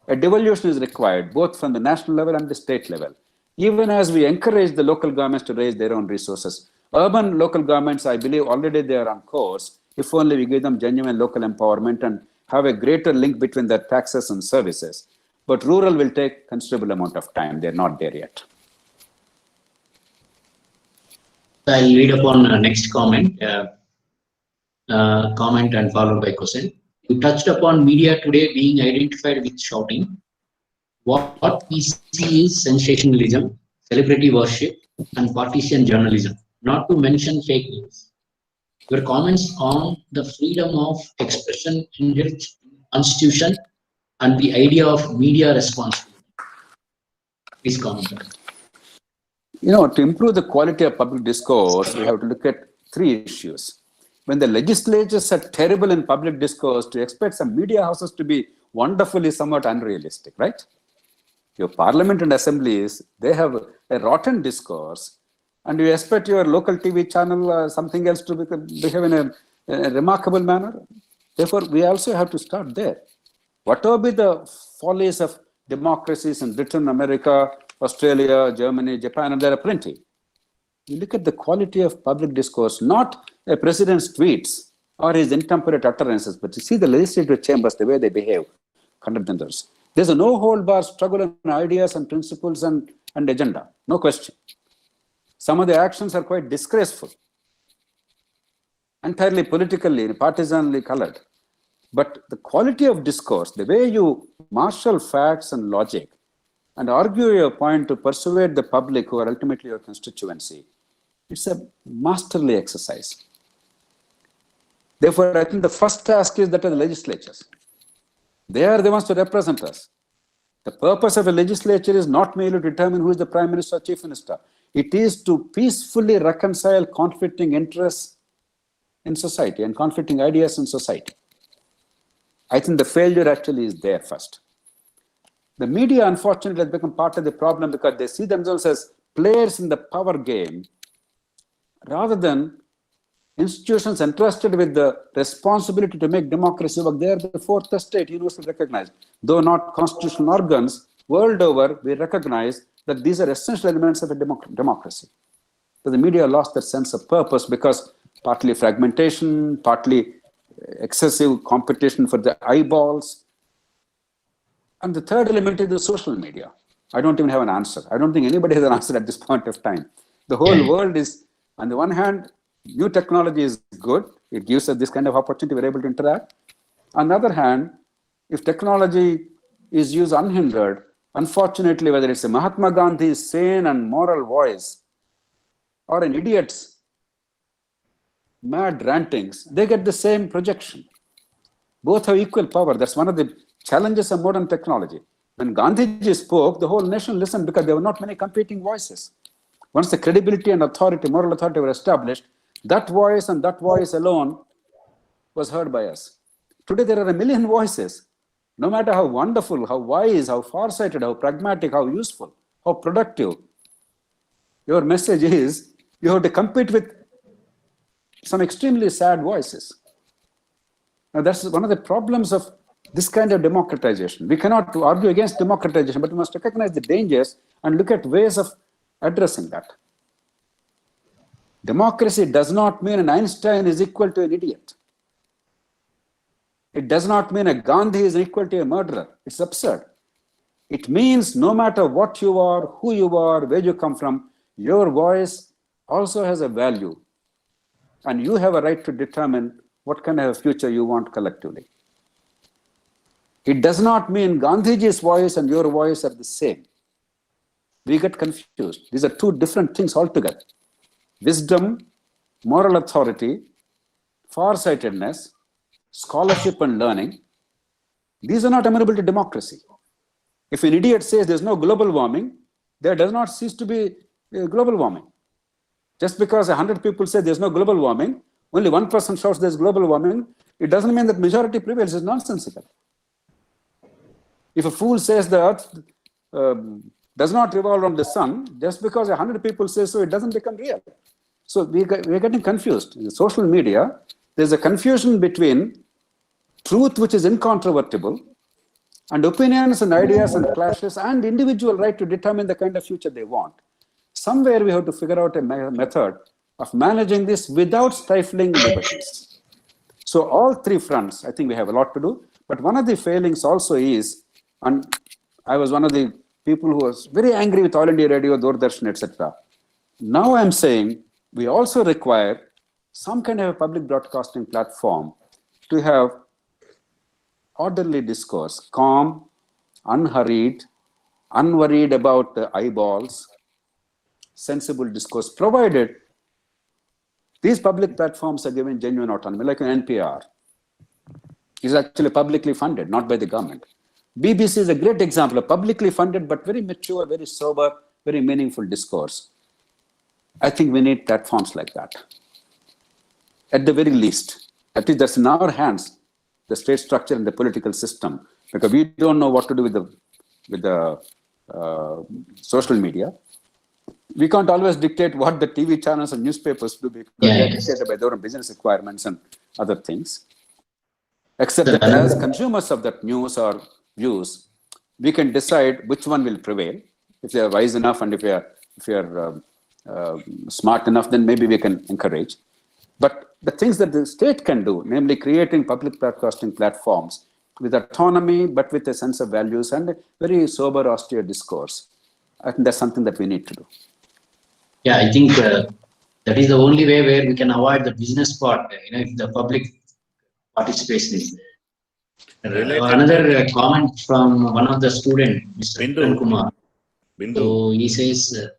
A devolution is required, both from the national level and the state level. Even as we encourage the local governments to raise their own resources. Urban local governments, I believe, already they are on course, if only we give them genuine local empowerment and have a greater link between their taxes and services. But rural will take considerable amount of time. They're not there yet. I'll read upon next comment. Comment and followed by question. You touched upon media today being identified with shouting. What we see is sensationalism, celebrity worship, and partisan journalism, not to mention fake news. Your comments on the freedom of expression in the Constitution and the idea of media responsibility. Please comment. You know, to improve the quality of public discourse, we have to look at three issues. When the legislatures are terrible in public discourse, to expect some media houses to be wonderfully somewhat unrealistic, right? Your parliament and assemblies, they have a rotten discourse, and you expect your local TV channel or something else to behave in a remarkable manner. Therefore, we also have to start there. Whatever be the follies of democracies in Britain, America, Australia, Germany, Japan, and there are plenty. You look at the quality of public discourse, not a president's tweets or his intemperate utterances, but you see the legislative chambers, the way they behave, conduct others. There's a no-hold-bar struggle on ideas and principles and agenda, no question. Some of the actions are quite disgraceful, entirely politically, partisanly colored. But the quality of discourse, the way you marshal facts and logic and argue your point to persuade the public who are ultimately your constituency, it's a masterly exercise. Therefore, I think the first task is that of the legislatures. They are the ones to represent us. The purpose of a legislature is not merely to determine who is the Prime Minister or Chief Minister. It is to peacefully reconcile conflicting interests in society and conflicting ideas in society. I think the failure actually is there first. The media, unfortunately, has become part of the problem because they see themselves as players in the power game rather than institutions entrusted with the responsibility to make democracy work. They are the fourth estate, universally recognized. Though not constitutional organs, world over, we recognize that these are essential elements of a democracy. But the media lost that sense of purpose because partly fragmentation, partly excessive competition for the eyeballs. And the third element is the social media. I don't even have an answer. I don't think anybody has an answer at this point of time. The whole world is, on the one hand, new technology is good. It gives us this kind of opportunity. We're able to interact. On the other hand, if technology is used unhindered, unfortunately, whether it's a Mahatma Gandhi's sane and moral voice or an idiot's mad rantings, they get the same projection. Both have equal power. That's one of the challenges of modern technology. When Gandhiji spoke, the whole nation listened because there were not many competing voices. Once the credibility and authority, moral authority were established, that voice and that voice alone was heard by us. Today there are a million voices. No matter how wonderful, how wise, how far-sighted, how pragmatic, how useful, how productive your message is, You have to compete with some extremely sad voices. Now, that's one of the problems of this kind of democratization. We cannot argue against democratization, but we must recognize the dangers and look at ways of addressing that. Democracy does not mean an Einstein is equal to an idiot. It does not mean a Gandhi is equal to a murderer. It's absurd. It means no matter what you are, who you are, where you come from, your voice also has a value. And you have a right to determine what kind of a future you want collectively. It does not mean Gandhiji's voice and your voice are the same. We get confused. These are two different things altogether. Wisdom, moral authority, farsightedness, scholarship and learning, these are not amenable to democracy. If an idiot says there's no global warming, there does not cease to be global warming. Just because 100 people say there's no global warming, only one person shouts there's global warming, it doesn't mean that majority prevails. It's nonsensical. If a fool says the earth does not revolve around the sun, just because 100 people say so, it doesn't become real. So we're getting confused. In the social media, there's a confusion between truth, which is incontrovertible, and opinions and ideas and clashes and individual right to determine the kind of future they want. Somewhere we have to figure out a method of managing this without stifling liberties. So all three fronts, I think we have a lot to do. But one of the failings also is, and I was one of the people who was very angry with All India Radio, Doordarshan, etc. Now I'm saying we also require some kind of a public broadcasting platform to have orderly discourse, calm, unhurried, unworried about the eyeballs, sensible discourse, provided these public platforms are given genuine autonomy, like an NPR. Is actually publicly funded, not by the government. BBC is a great example of publicly funded, but very mature, very sober, very meaningful discourse. I think we need platforms like that. At the very least, at least that's in our hands, the state structure and the political system, because we don't know what to do with the social media. We can't always dictate what the TV channels and newspapers do because they're dictated by their own business requirements and other things. Except that as consumers of that news or views, we can decide which one will prevail. If they are wise enough and if we are smart enough, then maybe we can encourage. But the things that the state can do, namely creating public broadcasting platforms with autonomy, but with a sense of values and a very sober, austere discourse, I think that's something that we need to do. Yeah, I think that is the only way where we can avoid the business part, if the public participation is there. Another comment from one of the students, Mr. Kumar. So he says,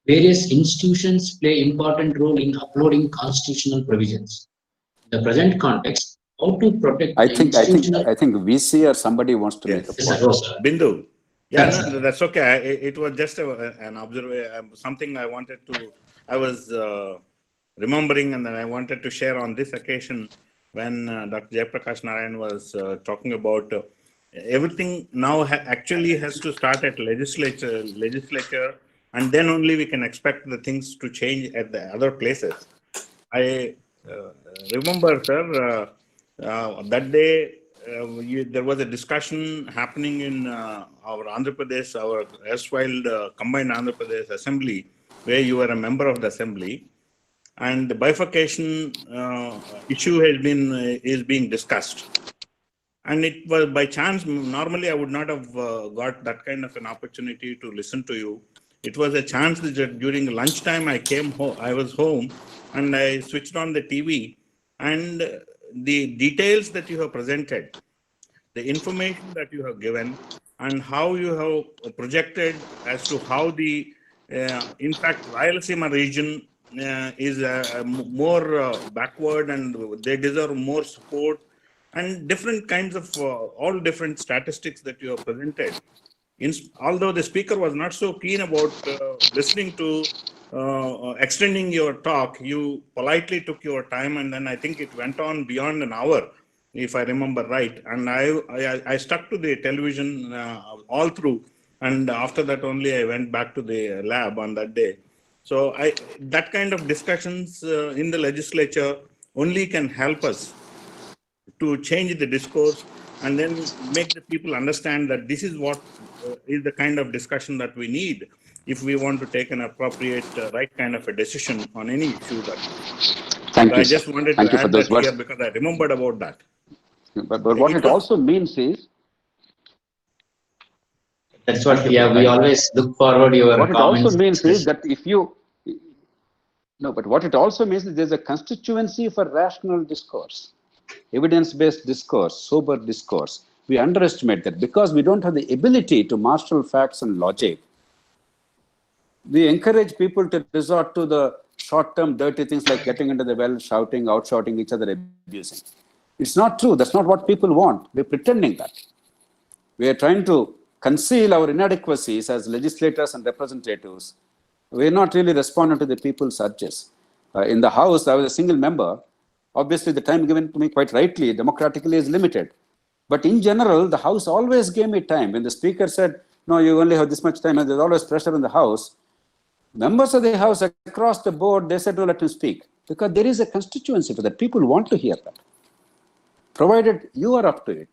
various institutions play important role in uploading constitutional provisions. In the present context, how to protect I think VC or somebody wants to make a point. Bindu. Yeah, no, that's okay. It was just an observation, something I was remembering, and then I wanted to share on this occasion when Dr. Jayaprakash Narayan was talking about everything now actually has to start at legislature, and then only we can expect the things to change at the other places. I remember, sir, that day there was a discussion happening in our Andhra Pradesh, our erstwhile combined Andhra Pradesh assembly, where you were a member of the assembly, and the bifurcation issue is being discussed. And it was by chance. Normally, I would not have got that kind of an opportunity to listen to you. It was a chance that during lunchtime I was home, and I switched on the TV, and the details that you have presented, the information that you have given, and how you have projected as to how the, in fact, Rayalaseema region is more backward and they deserve more support, and different kinds of all different statistics that you have presented. Although the speaker was not so keen about listening to extending your talk, you politely took your time, and then I think it went on beyond an hour, if I remember right. And I stuck to the television all through, and after that only I went back to the lab on that day. So that kind of discussions in the legislature only can help us to change the discourse and then make the people understand that this is what is the kind of discussion that we need if we want to take an appropriate, right kind of a decision on any issue that. Thank So you, I sir. just wanted Thank to you for add those that words. here because I remembered about that. But what it was, also means is, That's what, yeah, we always look forward your what it comments. also means is that if you, no, but what it also means is there's a constituency for rational discourse, evidence-based discourse, sober discourse. We underestimate that because we don't have the ability to marshal facts and logic. We encourage people to resort to the short-term dirty things like getting into the well, shouting, out-shouting each other, abusing. It's not true. That's not what people want. We're pretending that. We are trying to conceal our inadequacies as legislators and representatives. We're not really responding to the people's urges. In the House, I was a single member. Obviously, the time given to me, quite rightly, democratically, is limited. But in general, the House always gave me time. When the Speaker said, no, you only have this much time, and there's always pressure in the House, members of the House across the board, they said, no, let him speak. Because there is a constituency for that. People want to hear that, provided you are up to it.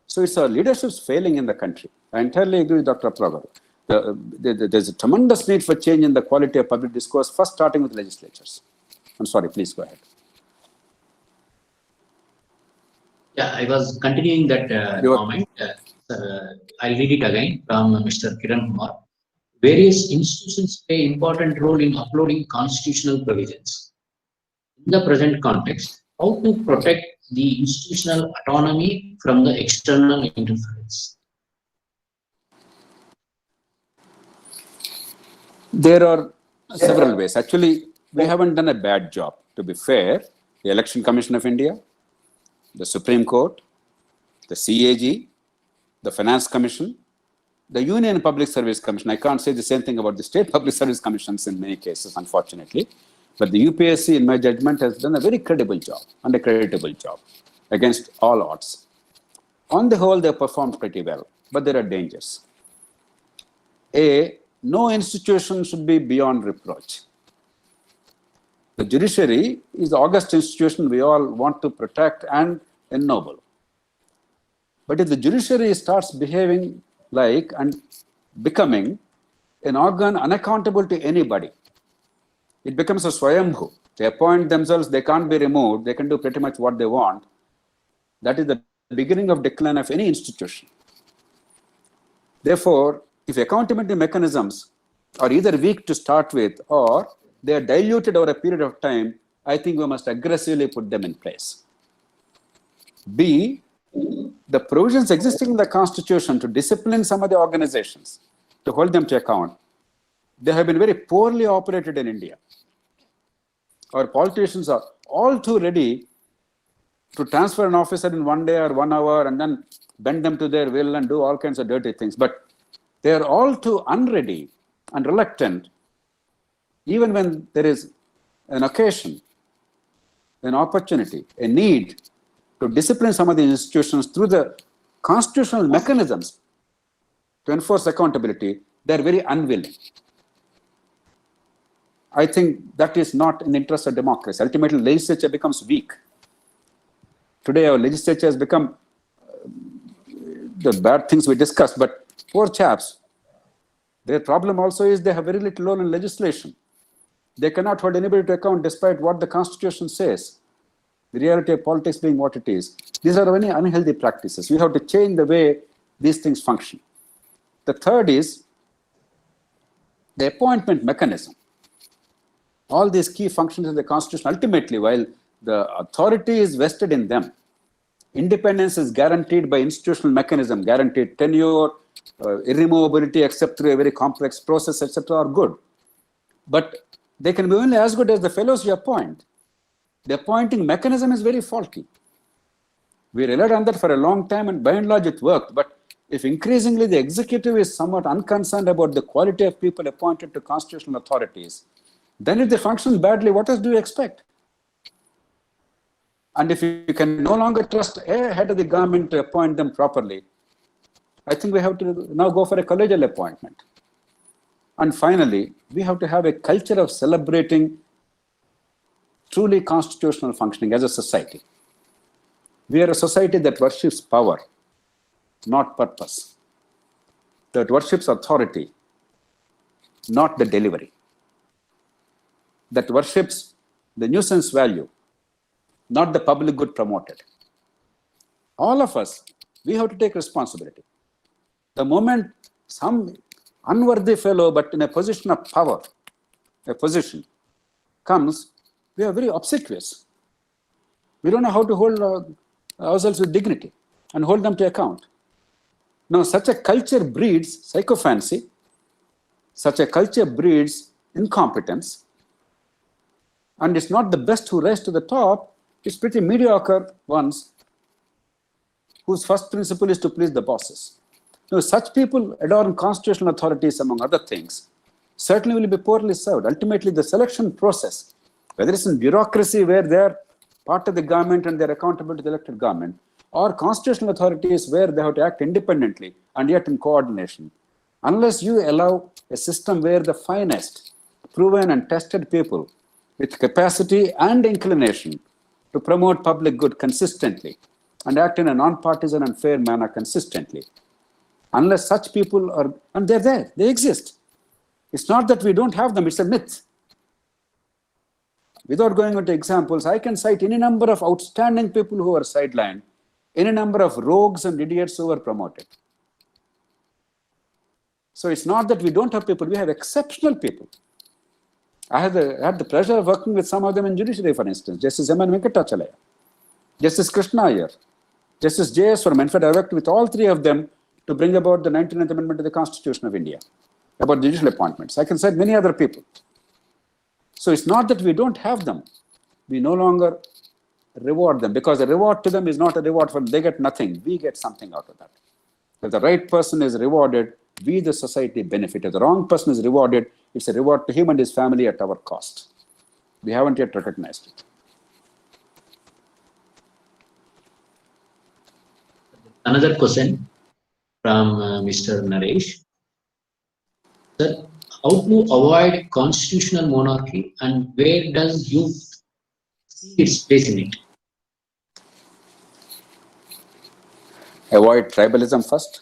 So it's our leadership's failing in the country. I entirely agree with Dr. Prakash. There's a tremendous need for change in the quality of public discourse, first starting with legislatures. I'm sorry, please go ahead. Yeah, I was continuing that comment. I'll read it again from Mr. Kiran Kumar. Various institutions play important role in uploading constitutional provisions. In the present context, how to protect the institutional autonomy from the external interference? There are several ways. Actually, we haven't done a bad job. To be fair, the Election Commission of India, the Supreme Court, the CAG, the Finance Commission, the Union Public Service Commission. I can't say the same thing about the State Public Service Commissions in many cases, unfortunately. But the UPSC, in my judgment, has done a very credible job and a creditable job against all odds. On the whole, they performed pretty well, but there are dangers. No institution should be beyond reproach. The judiciary is the august institution we all want to protect and ennoble. But if the judiciary starts behaving like and becoming an organ unaccountable to anybody, it becomes a swayambhu. They appoint themselves, they can't be removed, they can do pretty much what they want. That is the beginning of decline of any institution. Therefore, if accountability mechanisms are either weak to start with or they are diluted over a period of time, I think we must aggressively put them in place. B, the provisions existing in the Constitution to discipline some of the organizations, to hold them to account, they have been very poorly operated in India. Our politicians are all too ready to transfer an officer in 1 day or 1 hour and then bend them to their will and do all kinds of dirty things. But they are all too unready and reluctant, even when there is an occasion, an opportunity, a need to discipline some of the institutions through the constitutional mechanisms to enforce accountability, they are very unwilling. I think that is not in the interest of democracy. Ultimately, legislature becomes weak. Today, our legislature has become the bad things we discussed, but poor chaps, their problem also is they have very little role in legislation. They cannot hold anybody to account despite what the Constitution says. The reality of politics being what it is. These are very unhealthy practices. We have to change the way these things function. The third is the appointment mechanism. All these key functions in the Constitution, ultimately, while the authority is vested in them, independence is guaranteed by institutional mechanism, guaranteed tenure, irremovability except through a very complex process, etc. are good. But they can be only as good as the fellows you appoint. The appointing mechanism is very faulty. We relied on that for a long time and by and large it worked. But if increasingly the executive is somewhat unconcerned about the quality of people appointed to constitutional authorities, then if they function badly, what else do you expect? And if you can no longer trust a head of the government to appoint them properly, I think we have to now go for a collegial appointment. And finally, we have to have a culture of celebrating truly constitutional functioning as a society. We are a society that worships power, not purpose, that worships authority, not the delivery, that worships the nuisance value, not the public good promoted. All of us, we have to take responsibility. The moment some unworthy fellow, but in a position of power, a position comes, we are very obsequious. We don't know how to hold ourselves with dignity and hold them to account. Now, such a culture breeds sycophancy, such a culture breeds incompetence, and it's not the best who rise to the top, it's pretty mediocre ones whose first principle is to please the bosses. Now, such people adorn constitutional authorities, among other things, certainly will be poorly served. Ultimately, the selection process, whether it's in bureaucracy where they're part of the government and they're accountable to the elected government, or constitutional authorities where they have to act independently and yet in coordination, unless you allow a system where the finest, proven and tested people with capacity and inclination to promote public good consistently and act in a non-partisan and fair manner consistently, unless such people are, and they're there, they exist. It's not that we don't have them, it's a myth. Without going into examples, I can cite any number of outstanding people who are sidelined, any number of rogues and idiots who are promoted. So it's not that we don't have people, we have exceptional people. I had the pleasure of working with some of them in judiciary, for instance, Justice M. N. Venkatachalaya, Justice Krishna Iyer, Justice Jaya. In fact, I worked with all three of them to bring about the 99th Amendment to the Constitution of India, about judicial appointments. I can cite many other people. So it's not that we don't have them. We no longer reward them, because the reward to them is not a reward for them. They get nothing. We get something out of that. If the right person is rewarded, we, the society, benefit. If the wrong person is rewarded, it's a reward to him and his family at our cost. We haven't yet recognized it. Another question from Mr. Naresh. Sir, how to avoid constitutional monarchy and where does youth see its place in it? Avoid tribalism first.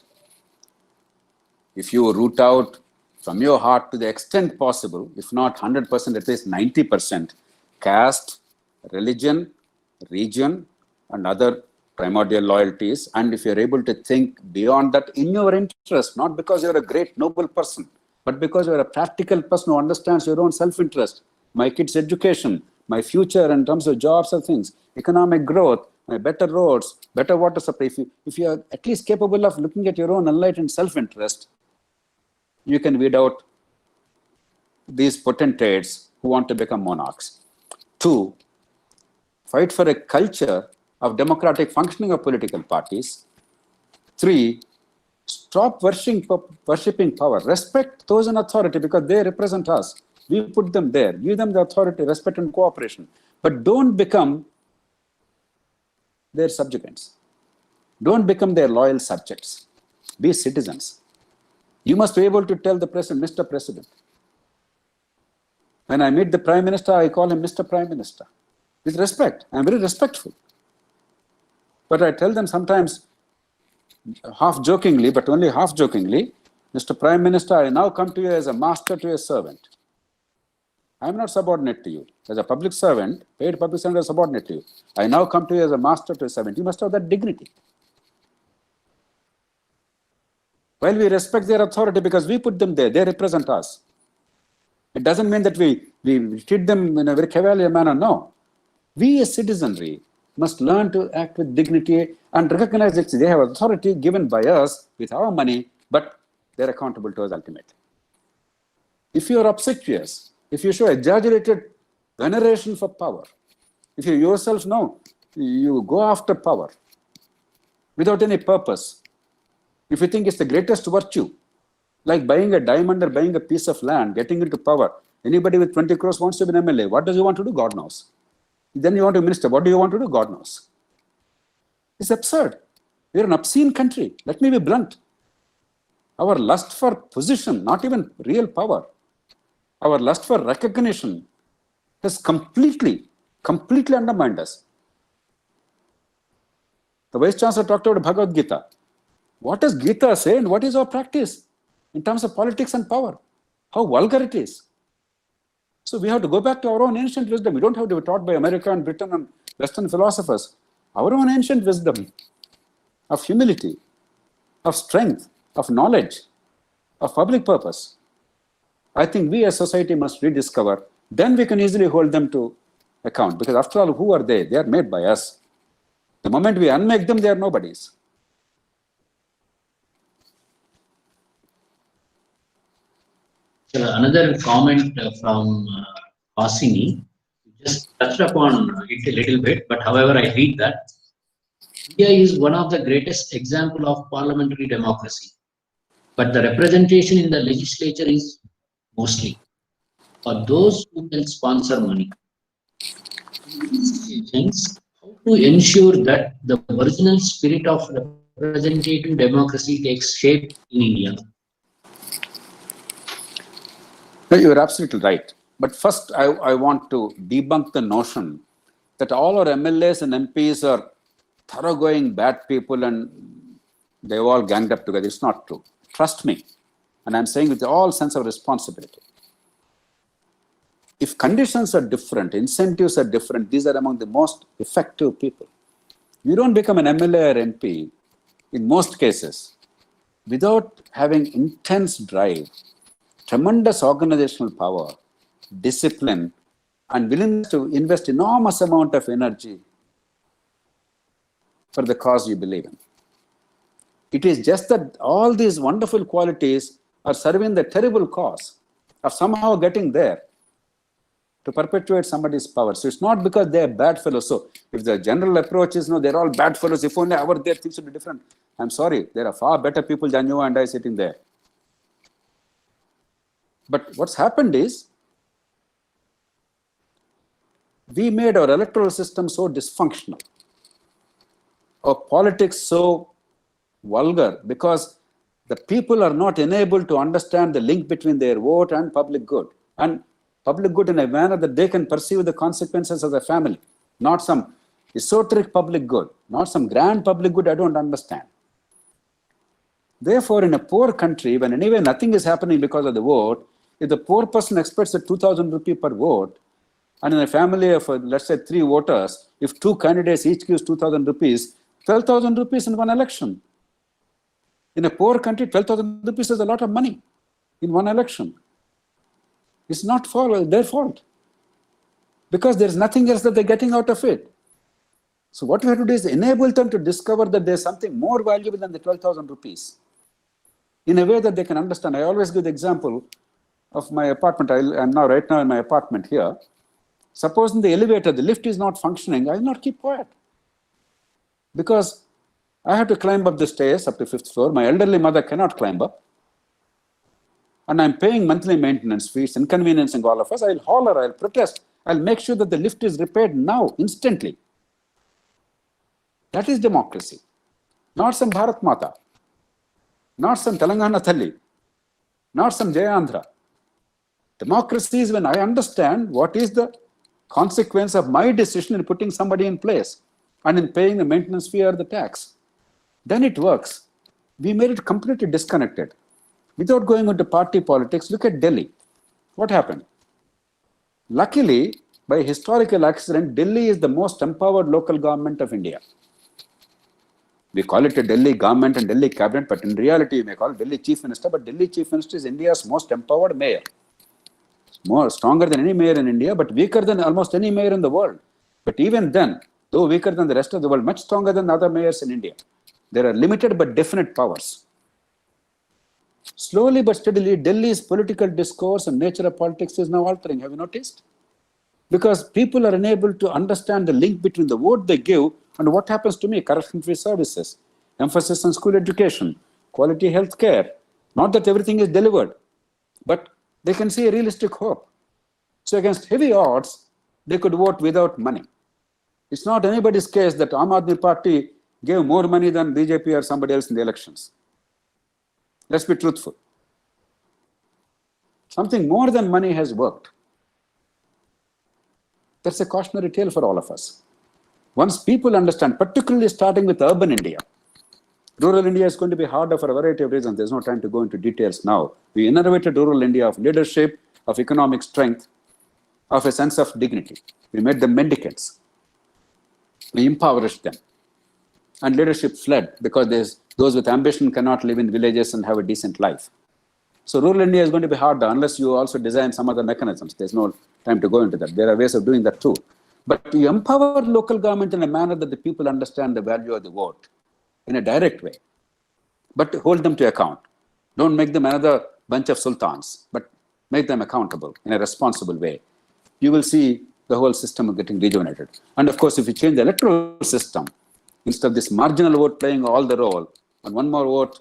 If you root out from your heart to the extent possible, if not 100%, at least 90%, caste, religion, region, and other primordial loyalties, and if you're able to think beyond that in your interest, not because you're a great noble person, but because you're a practical person who understands your own self-interest, my kids' education, my future in terms of jobs or things, economic growth, my better roads, better water supply. If you are at least capable of looking at your own enlightened self-interest, you can weed out these potentates who want to become monarchs. 2, fight for a culture of democratic functioning of political parties. 3, stop worshipping power. Respect those in authority because they represent us. We put them there. Give them the authority, respect, and cooperation. But don't become their subjugants. Don't become their loyal subjects. Be citizens. You must be able to tell the president, Mr. President. When I meet the Prime Minister, I call him Mr. Prime Minister. With respect. I'm very respectful. But I tell them sometimes, half jokingly, but only half jokingly, Mr. Prime Minister, I now come to you as a master to a servant. I'm not subordinate to you. As a public servant, paid public servant, is subordinate to you. I now come to you as a master to a servant. You must have that dignity. While we respect their authority because we put them there, they represent us. It doesn't mean that we treat them in a very cavalier manner. No. We as citizenry must learn to act with dignity and recognize that they have authority given by us with our money, but they're accountable to us ultimately. If you are obsequious, if you show exaggerated veneration for power, if you yourself know, you go after power without any purpose, if you think it's the greatest virtue, like buying a diamond or buying a piece of land, getting into power, anybody with 20 crores wants to be an MLA. What does he want to do? God knows. Then you want to be minister. What do you want to do? God knows. It's absurd. We're an obscene country. Let me be blunt. Our lust for position, not even real power, our lust for recognition has completely undermined us. The Vice Chancellor talked about Bhagavad Gita. What does Gita say and what is our practice in terms of politics and power? How vulgar it is. So we have to go back to our own ancient wisdom. We don't have to be taught by America and Britain and Western philosophers. Our own ancient wisdom of humility, of strength, of knowledge, of public purpose. I think we as society must rediscover. Then we can easily hold them to account. Because after all, who are they? They are made by us. The moment we unmake them, they are nobodies. So another comment from Asini, just touched upon it a little bit, but however I read that India is one of the greatest example of parliamentary democracy, but the representation in the legislature is mostly for those who can sponsor money. How to ensure that the original spirit of representative democracy takes shape in India? You're absolutely right. But first, I want to debunk the notion that all our MLAs and MPs are thoroughgoing bad people and they've all ganged up together. It's not true. Trust me. And I'm saying with all sense of responsibility. If conditions are different, incentives are different, these are among the most effective people. You don't become an MLA or MP, in most cases, without having intense drive, tremendous organizational power, discipline, and willingness to invest enormous amount of energy for the cause you believe in. It is just that all these wonderful qualities are serving the terrible cause of somehow getting there to perpetuate somebody's power. So it's not because they are bad fellows. So if the general approach is, no, they're all bad fellows, if only I were there, things would be different. I'm sorry, there are far better people than you and I sitting there. But what's happened is, we made our electoral system so dysfunctional, our politics so vulgar, because the people are not enabled to understand the link between their vote and public good. And public good in a manner that they can perceive the consequences of the family, not some esoteric public good, not some grand public good I don't understand. Therefore, in a poor country, when anyway nothing is happening because of the vote, if the poor person expects a 2,000 rupee per vote, and in a family of, let's say, 3 voters, if 2 candidates each gives 2,000 rupees, 12,000 rupees in one election. In a poor country, 12,000 rupees is a lot of money in one election. It's not their fault, because there's nothing else that they're getting out of it. So what we have to do is enable them to discover that there's something more valuable than the 12,000 rupees in a way that they can understand. I always give the example of my apartment. I'm right now in my apartment here. Suppose in the elevator, the lift is not functioning, I will not keep quiet, because I have to climb up the stairs up to 5th floor. My elderly mother cannot climb up. And I'm paying monthly maintenance fees, inconveniencing all of us. I'll holler, I'll protest. I'll make sure that the lift is repaired now, instantly. That is democracy. Not some Bharat Mata, not some Telangana Thalli, not some Jaya Andhra. Democracy is when I understand what is the consequence of my decision in putting somebody in place and in paying the maintenance fee or the tax. Then it works. We made it completely disconnected. Without going into party politics, look at Delhi. What happened? Luckily, by historical accident, Delhi is the most empowered local government of India. We call it a Delhi government and Delhi cabinet, but in reality, you may call it Delhi chief minister, but Delhi chief minister is India's most empowered mayor. Stronger than any mayor in India, but weaker than almost any mayor in the world. But even then, though weaker than the rest of the world, much stronger than other mayors in India. There are limited but definite powers. Slowly but steadily, Delhi's political discourse and nature of politics is now altering. Have you noticed? Because people are unable to understand the link between the vote they give and what happens to me. Corruption-free services, emphasis on school education, quality health care. Not that everything is delivered, but they can see a realistic hope. So against heavy odds, they could vote without money. It's not anybody's case that Aam Aadmi Party gave more money than BJP or somebody else in the elections. Let's be truthful. Something more than money has worked. That's a cautionary tale for all of us. Once people understand, particularly starting with urban India, rural India is going to be harder for a variety of reasons. There's no time to go into details now. We innovated rural India of leadership, of economic strength, of a sense of dignity. We made them mendicants. We impoverished them. And leadership fled because those with ambition cannot live in villages and have a decent life. So rural India is going to be harder unless you also design some other mechanisms. There's no time to go into that. There are ways of doing that too. But you empower local government in a manner that the people understand the value of the vote in a direct way. But hold them to account. Don't make them another bunch of sultans, but make them accountable in a responsible way. You will see the whole system getting rejuvenated. And of course, if you change the electoral system, instead of this marginal vote playing all the role, and one more vote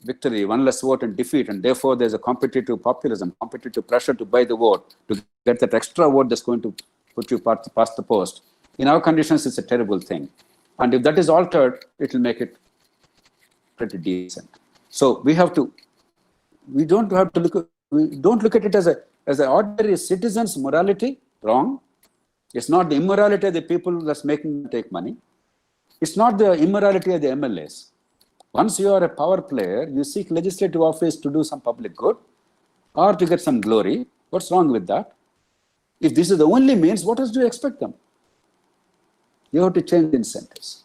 victory, one less vote and defeat, and therefore there's a competitive populism, competitive pressure to buy the vote, to get that extra vote that's going to put you past the post. In our conditions, it's a terrible thing. And if that is altered, it will make it pretty decent. So we don't look at it as an ordinary citizen's morality, wrong. It's not the immorality of the people that's making them take money. It's not the immorality of the MLAs. Once you are a power player, you seek legislative office to do some public good or to get some glory. What's wrong with that? If this is the only means, what else do you expect them? You have to change the incentives.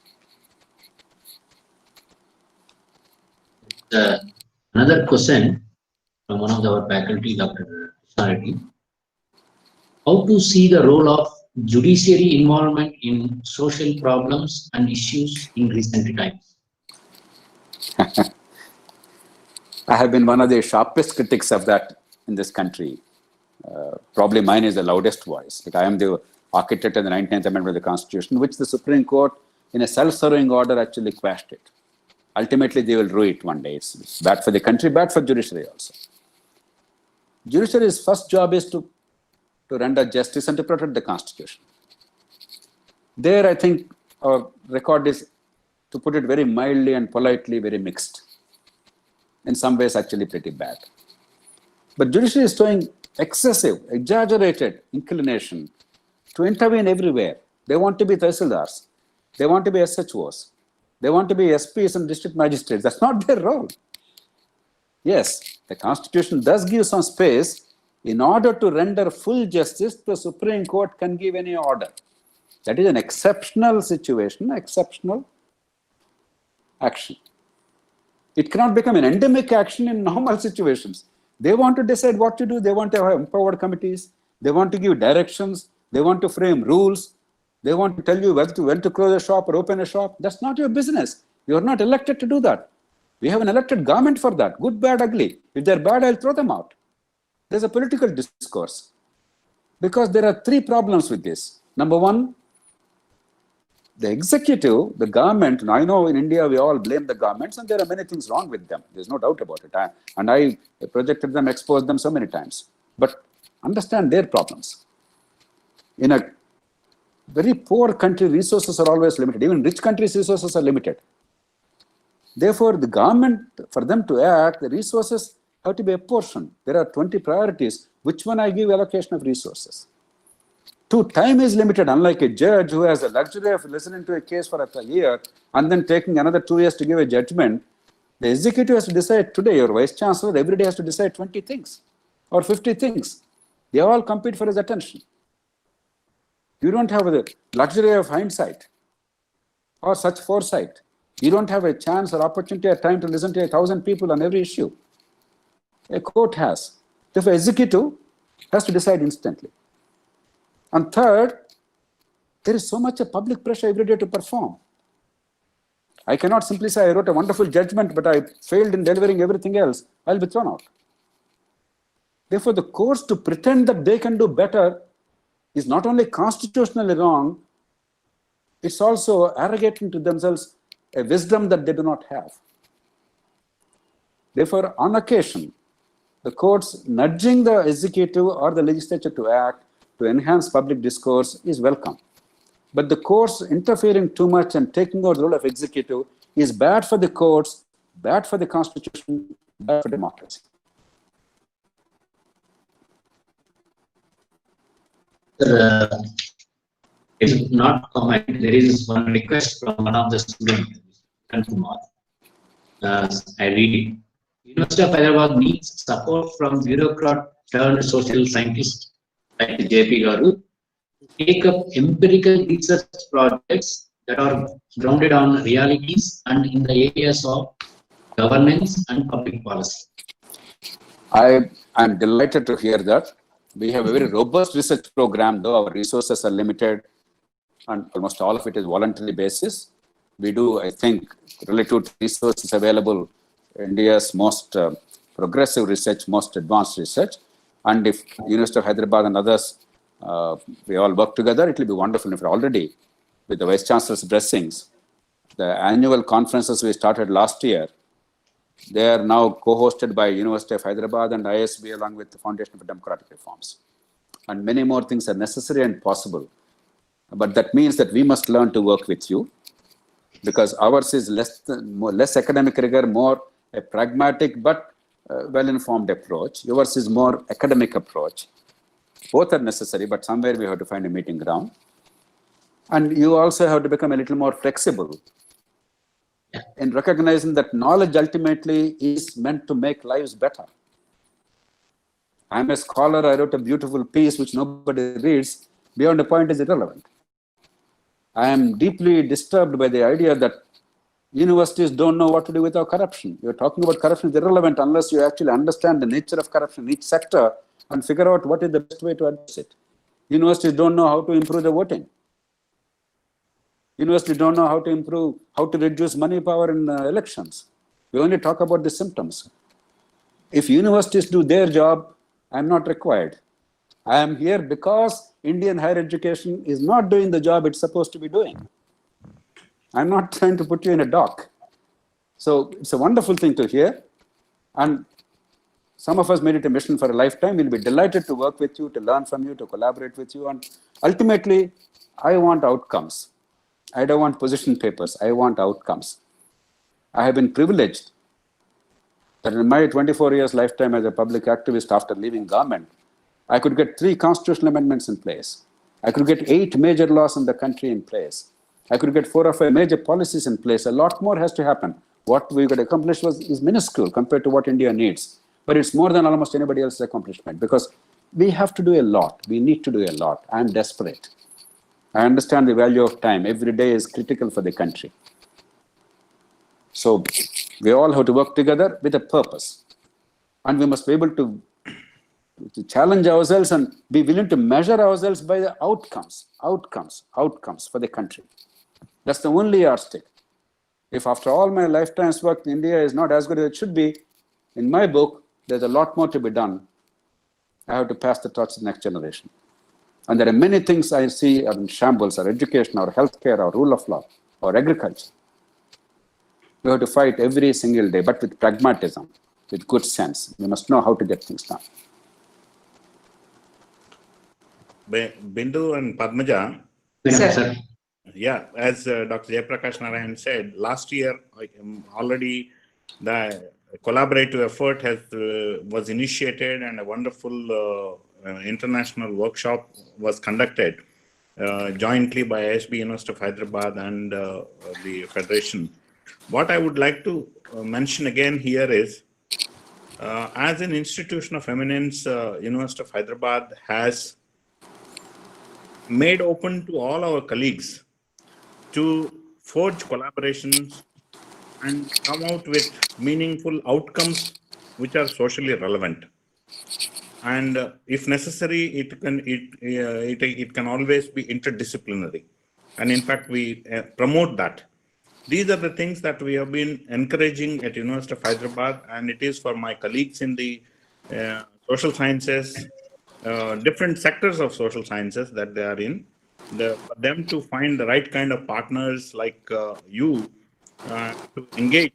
Another question from one of our faculty, Dr. Shri. How to see the role of judiciary involvement in social problems and issues in recent times? I have been one of the sharpest critics of that in this country. Probably mine is the loudest voice. Like I am the architect of the 19th Amendment of the Constitution, which the Supreme Court, in a self-serving order, actually quashed it. Ultimately, they will rue it one day. It's bad for the country, bad for judiciary also. Judiciary's first job is to render justice and to protect the Constitution. There, I think our record is, to put it very mildly and politely, very mixed. In some ways, actually pretty bad. But judiciary is showing excessive, exaggerated inclination to intervene everywhere. They want to be Tahsildars. They want to be SHOs. They want to be SPs and district magistrates. That's not their role. Yes, the Constitution does give some space. In order to render full justice, the Supreme Court can give any order. That is an exceptional situation, exceptional action. It cannot become an endemic action in normal situations. They want to decide what to do. They want to have empowered committees. They want to give directions. They want to frame rules. They want to tell you when to close a shop or open a shop. That's not your business. You are not elected to do that. We have an elected government for that. Good, bad, ugly. If they're bad, I'll throw them out. There's a political discourse. Because there are three problems with this. Number one, the executive, the government, and I know in India we all blame the governments and there are many things wrong with them. There's no doubt about it. And I projected them, exposed them so many times. But understand their problems. In a very poor country, resources are always limited. Even rich countries' resources are limited. Therefore, the government, for them to act, the resources have to be apportioned. There are 20 priorities. Which one I give allocation of resources? Two, time is limited, unlike a judge who has the luxury of listening to a case for a year and then taking another 2 years to give a judgment. The executive has to decide today. Your vice chancellor every day has to decide 20 things or 50 things. They all compete for his attention. You don't have the luxury of hindsight or such foresight. You don't have a chance or opportunity or time to listen to 1,000 people on every issue. A court has. Therefore, executive has to decide instantly. And third, there is so much public pressure every day to perform. I cannot simply say I wrote a wonderful judgment, but I failed in delivering everything else. I'll be thrown out. Therefore, the courts to pretend that they can do better is not only constitutionally wrong, it's also arrogating to themselves a wisdom that they do not have. Therefore, on occasion, the courts nudging the executive or the legislature to act to enhance public discourse is welcome. But the courts interfering too much and taking over the role of executive is bad for the courts, bad for the Constitution, but for democracy. It is not comment. There is one request from one of the students. I read it. University of Hyderabad needs support from bureaucrat turned social scientists like JP Garu to take up empirical research projects that are grounded on realities and in the areas of governance and public policy. I am delighted to hear that. We have a very robust research program, though our resources are limited and almost all of it is voluntary basis. We do, I think, relative to resources available, India's most progressive research, most advanced research. And if University of Hyderabad and others, we all work together, it will be wonderful. If already, with the Vice Chancellor's blessings, the annual conferences we started last year, they are now co-hosted by University of Hyderabad and ISB along with the Foundation for Democratic Reforms. And many more things are necessary and possible. But that means that we must learn to work with you, because ours is less academic rigor, more a pragmatic but well-informed approach. Yours is more academic approach. Both are necessary, but somewhere we have to find a meeting ground. And you also have to become a little more flexible in recognizing that knowledge ultimately is meant to make lives better. I'm a scholar, I wrote a beautiful piece which nobody reads, beyond a point is irrelevant. I am deeply disturbed by the idea that universities don't know what to do without corruption. You're talking about corruption is irrelevant unless you actually understand the nature of corruption in each sector and figure out what is the best way to address it. Universities don't know how to improve the voting. Universities don't know how to reduce money power in elections. We only talk about the symptoms. If universities do their job, I'm not required. I am here because Indian higher education is not doing the job it's supposed to be doing. I'm not trying to put you in a dock. So it's a wonderful thing to hear. And some of us made it a mission for a lifetime. We'll be delighted to work with you, to learn from you, to collaborate with you. And ultimately, I want outcomes. I don't want position papers. I want outcomes. I have been privileged that in my 24 years lifetime as a public activist after leaving government, I could get 3 constitutional amendments in place. I could get 8 major laws in the country in place. I could get 4 or 5 major policies in place. A lot more has to happen. What we could accomplish is minuscule compared to what India needs. But it's more than almost anybody else's accomplishment, because we have to do a lot. We need to do a lot. I'm desperate. I understand the value of time. Every day is critical for the country. So we all have to work together with a purpose. And we must be able to challenge ourselves and be willing to measure ourselves by the outcomes for the country. That's the only yardstick. If after all my lifetime's work, India is not as good as it should be, in my book, there's a lot more to be done. I have to pass the torch to the next generation. And there are many things I see are in shambles, or education, or healthcare, or rule of law, or agriculture. We have to fight every single day, but with pragmatism, with good sense. We must know how to get things done. Bindu and Padmaja. Sir. Yeah, as Dr. Jayaprakash Narayan said, last year already the collaborative effort was initiated, and a wonderful international workshop was conducted jointly by ISB University of Hyderabad and the Federation. What I would like to mention again here is, as an institution of eminence, University of Hyderabad has made open to all our colleagues to forge collaborations and come out with meaningful outcomes which are socially relevant. And if necessary, it can always be interdisciplinary. And in fact, we promote that. These are the things that we have been encouraging at University of Hyderabad, and it is for my colleagues in the social sciences, different sectors of social sciences that they are in, for them to find the right kind of partners like you to engage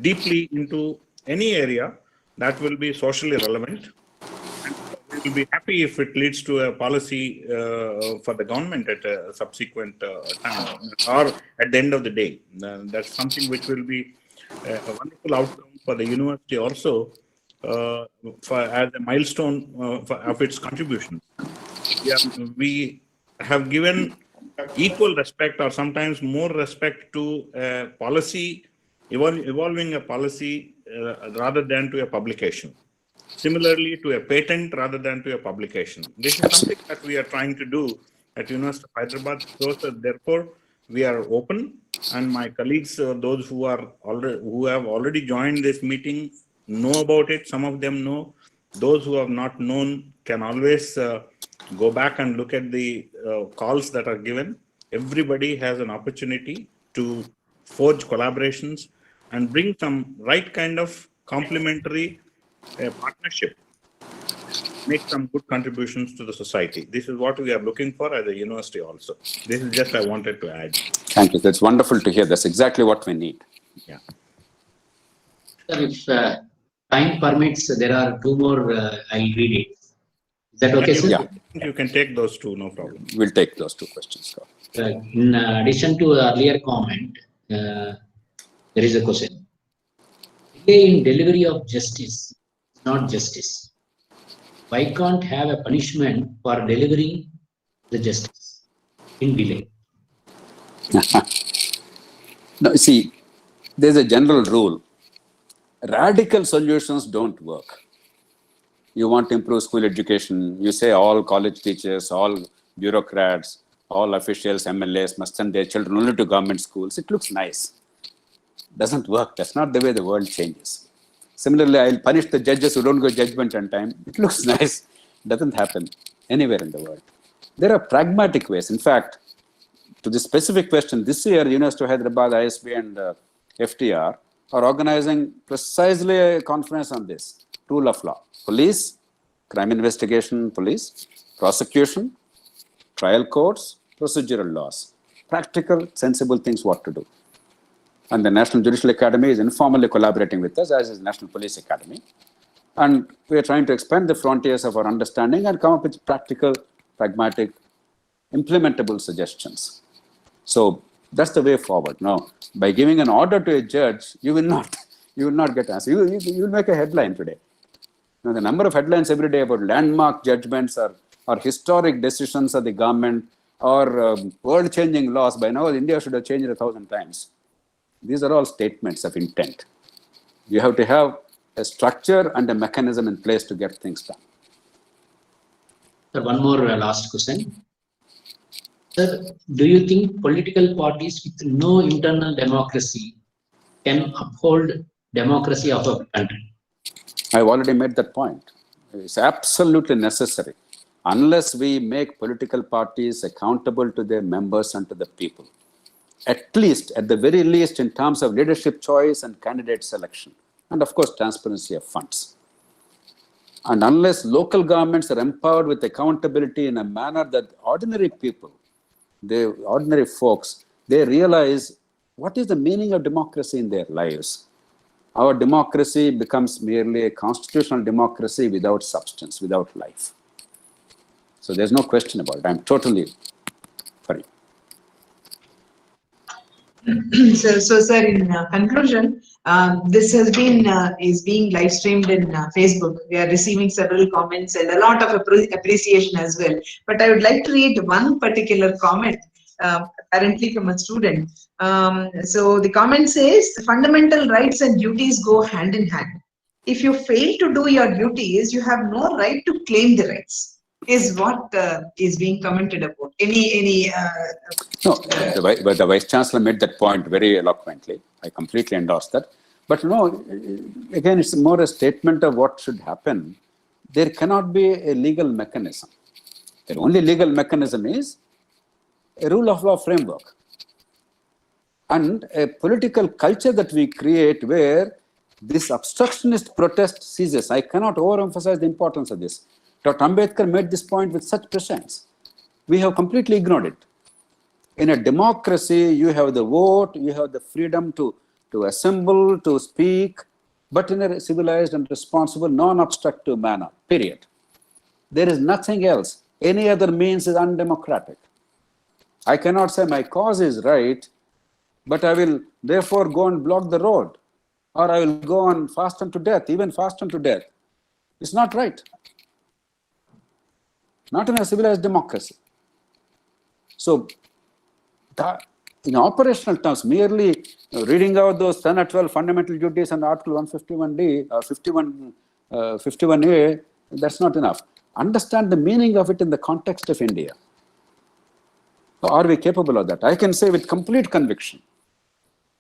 deeply into any area that will be socially relevant. And we will be happy if it leads to a policy for the government at a subsequent time, or at the end of the day. That's something which will be a wonderful outcome for the university also as a milestone of its contribution. We have given equal respect or sometimes more respect to a policy, evolving a policy rather than to a publication. Similarly, to a patent rather than to a publication. This is something that we are trying to do at University of Hyderabad. Therefore, we are open, and my colleagues, those who have already joined this meeting, know about it. Some of them know. Those who have not known can always go back and look at the calls that are given. Everybody has an opportunity to forge collaborations and bring some right kind of complementary partnership, make some good contributions to the society. This is what we are looking for as a university also. This is just I wanted to add. Thank you. That's wonderful to hear. That's exactly what we need. Yeah. Sir, if time permits, there are two more. I'll read it. Is that okay, sir? Yeah. You can take those two, no problem. We'll take those two questions. In addition to earlier comment, there is a question. Delay in delivery of justice is not justice. Why can't have a punishment for delivering the justice in delay? No, see, there's a general rule. Radical solutions don't work. You want to improve school education, you say all college teachers, all bureaucrats, all officials, MLAs must send their children only to government schools. It looks nice. Doesn't work. That's not the way the world changes. Similarly, I'll punish the judges who don't go judgment on time. It looks nice. Doesn't happen anywhere in the world. There are pragmatic ways. In fact, to the specific question, this year, University of Hyderabad, ISB and FTR are organizing precisely a conference on this. Rule of law. Police, crime investigation, police, prosecution, trial courts, procedural laws. Practical, sensible things what to do. And the National Judicial Academy is informally collaborating with us, as is National Police Academy. And we are trying to expand the frontiers of our understanding and come up with practical, pragmatic, implementable suggestions. So that's the way forward. Now, by giving an order to a judge, you will not get answer. You will make a headline today. Now, the number of headlines every day about landmark judgments or historic decisions of the government or world-changing laws, by now India should have changed 1,000 times. These are all statements of intent. You have to have a structure and a mechanism in place to get things done. Sir, one more last question. Sir, do you think political parties with no internal democracy can uphold democracy of a country? I've already made that point. It's absolutely necessary. Unless we make political parties accountable to their members and to the people, at the very least, in terms of leadership choice and candidate selection, and of course, transparency of funds. And unless local governments are empowered with accountability in a manner that ordinary people, ordinary folks, they realize what is the meaning of democracy in their lives. Our democracy becomes merely a constitutional democracy without substance, without life. So there's no question about it. I'm totally for you. So, sir, in conclusion, this has been is being live streamed in Facebook. We are receiving several comments and a lot of appreciation as well. But I would like to read one particular comment, apparently from a student. So the comment says, fundamental rights and duties go hand in hand. If you fail to do your duties, you have no right to claim the rights. Is what is being commented about. No, the Vice Chancellor made that point very eloquently. I completely endorse that. But no, again, it's more a statement of what should happen. There cannot be a legal mechanism. The only legal mechanism is a rule of law framework and a political culture that we create where this obstructionist protest ceases. I cannot overemphasize the importance of this. Dr. Ambedkar made this point with such presence. We have completely ignored it. In a democracy, you have the vote, you have the freedom to assemble, to speak, but in a civilized and responsible, non-obstructive manner, period. There is nothing else. Any other means is undemocratic. I cannot say my cause is right, but I will therefore go and block the road. or I will go on fast unto death, even fast unto death. It's not right. Not in a civilized democracy. So, in operational terms, merely reading out those 10 or 12 fundamental duties and Article 151D or 51A, that's not enough. Understand the meaning of it in the context of India. So are we capable of that? I can say with complete conviction,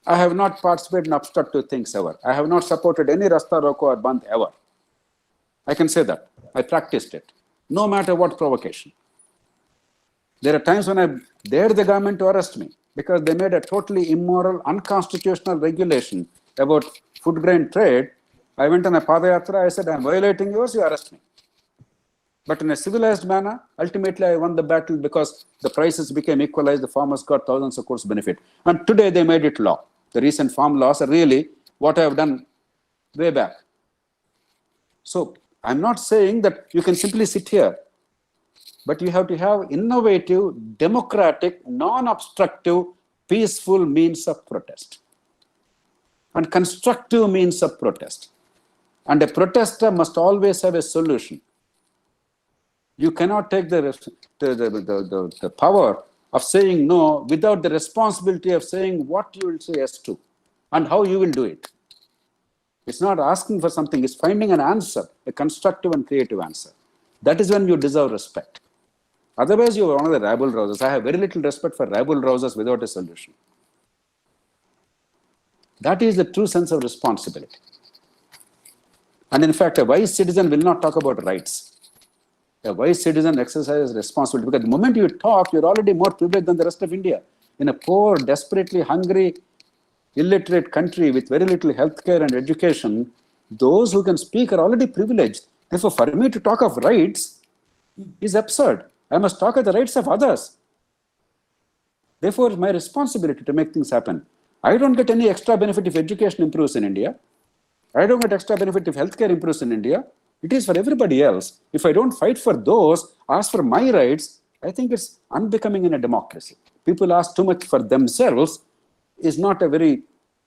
I have not participated in obstructive things ever. I have not supported any Rasta Roko or Bandh ever. I can say that. I practiced it, no matter what provocation. There are times when I dared the government to arrest me because they made a totally immoral, unconstitutional regulation about food grain trade. I went on a Padayatra, I said, I'm violating yours, you arrest me. But in a civilized manner, ultimately I won the battle because the prices became equalized, the farmers got thousands of crores benefit. And today they made it law. The recent farm laws are really what I have done way back. So I'm not saying that you can simply sit here, but you have to have innovative, democratic, non-obstructive, peaceful means of protest and constructive means of protest. And a protester must always have a solution. You cannot take the power of saying no without the responsibility of saying what you will say yes to and how you will do it. It's not asking for something, it's finding an answer, a constructive and creative answer. That is when you deserve respect. Otherwise, you are one of the rabble rousers. I have very little respect for rabble rousers without a solution. That is the true sense of responsibility. And in fact, a wise citizen will not talk about rights. A wise citizen exercises responsibility because the moment you talk, you're already more privileged than the rest of India. In a poor, desperately hungry, illiterate country with very little healthcare and education, those who can speak are already privileged. Therefore, for me to talk of rights is absurd. I must talk of the rights of others. Therefore, it's my responsibility to make things happen. I don't get any extra benefit if education improves in India. I don't get extra benefit if healthcare improves in India. It is for everybody else. If I don't fight for those, ask for my rights, I think it's unbecoming in a democracy. People ask too much for themselves is not a very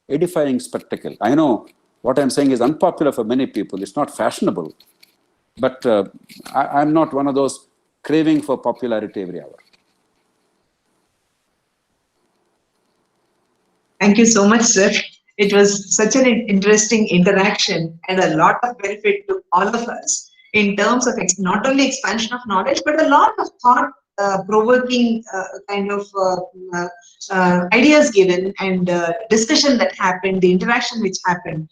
edifying spectacle. I know what I'm saying is unpopular for many people. It's not fashionable. But I'm not one of those craving for popularity every hour. Thank you so much, sir. It was such an interesting interaction and a lot of benefit to all of us in terms of not only expansion of knowledge, but a lot of thought provoking kind of ideas given and discussion that happened, the interaction which happened.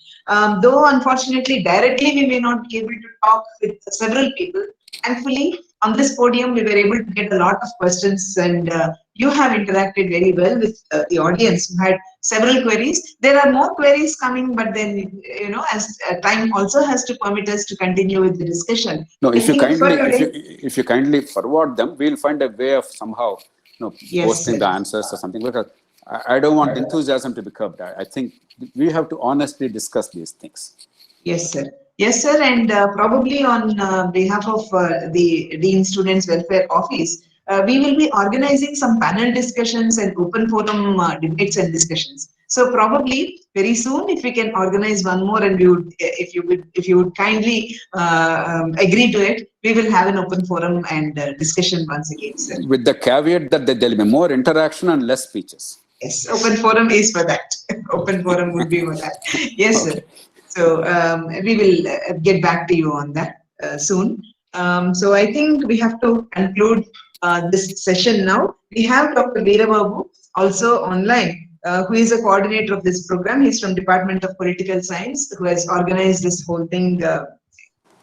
Though unfortunately directly we may not be able to talk with several people, thankfully on this podium we were able to get a lot of questions, and you have interacted very well with the audience who had several queries. There are more queries coming, but then, as time also has to permit us to continue with the discussion. No, if you kindly forward them, we'll find a way of somehow, posting the answers or something, because I don't want enthusiasm to be curbed. I think we have to honestly discuss these things. Yes, sir. Yes, sir. And probably on behalf of the Dean Students Welfare Office, we will be organizing some panel discussions and open forum debates and discussions. So probably very soon, if we can organize one more, and if you would kindly agree to it, we will have an open forum and discussion once again, sir. With the caveat that there will be more interaction and less speeches. Yes, open forum is for that. Open forum would be for that. Yes, sir. So we will get back to you on that soon. So I think we have to conclude this session now. We have Dr. Veerababu also online, who is a coordinator of this program. He's from Department of Political Science, who has organized this whole thing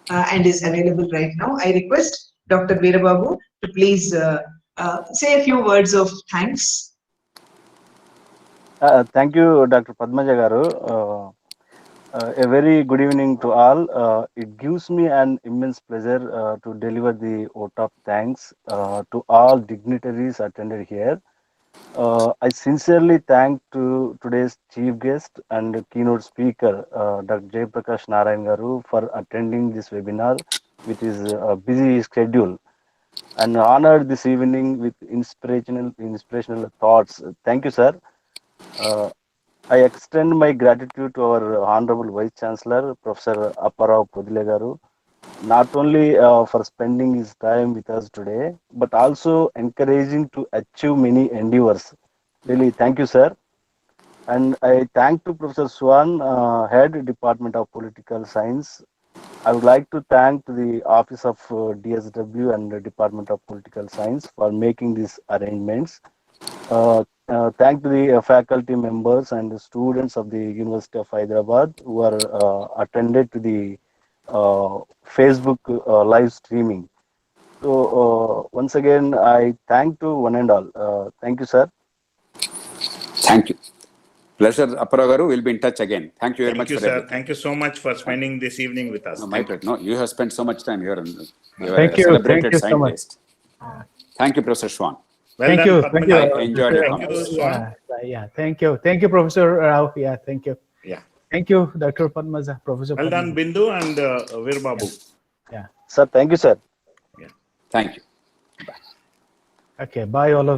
and is available right now. I request Dr. Veerababu to please say a few words of thanks. Thank you, Dr. Padmaja Garu. A very good evening to all. It gives me an immense pleasure to deliver the vote of thanks to all dignitaries attended here. I sincerely thank to today's chief guest and keynote speaker, Dr. Jayaprakash Narayan Garu, for attending this webinar with his busy schedule, and honored this evening with inspirational thoughts. Thank you, sir. I extend my gratitude to our Honorable Vice Chancellor, Professor Apparao Podile Garu, not only for spending his time with us today, but also encouraging to achieve many endeavors. Really, thank you, sir. And I thank to Professor Swan, Head Department of Political Science. I would like to thank to the Office of DSW and the Department of Political Science for making these arrangements. Thank to the faculty members and the students of the University of Hyderabad who are attended to the Facebook live streaming. So once again, I thank to one and all. Thank you, sir. Thank you. Pleasure, Aparagaru. We'll be in touch again. Thank you very Thank much you, for sir. everything. Thank you so much for spending this evening with us. No, my Thank you. pleasure. No, you have spent so much time here, and you are Thank a you. celebrated Thank you so much. scientist. Thank you, Professor Schwan. Well Thank done, you. Thank you. Padmaja. I enjoyed your Thank you, comments. Swan. Yeah. Thank you. Thank you, Professor Rao. Yeah. Thank you. Yeah. Thank you, Dr. Padmaja, Professor Well done, Padmaja. Bindu and Vir Babu. Yeah. Sir, thank you, sir. Yeah. Thank you. Okay. Bye, all of you.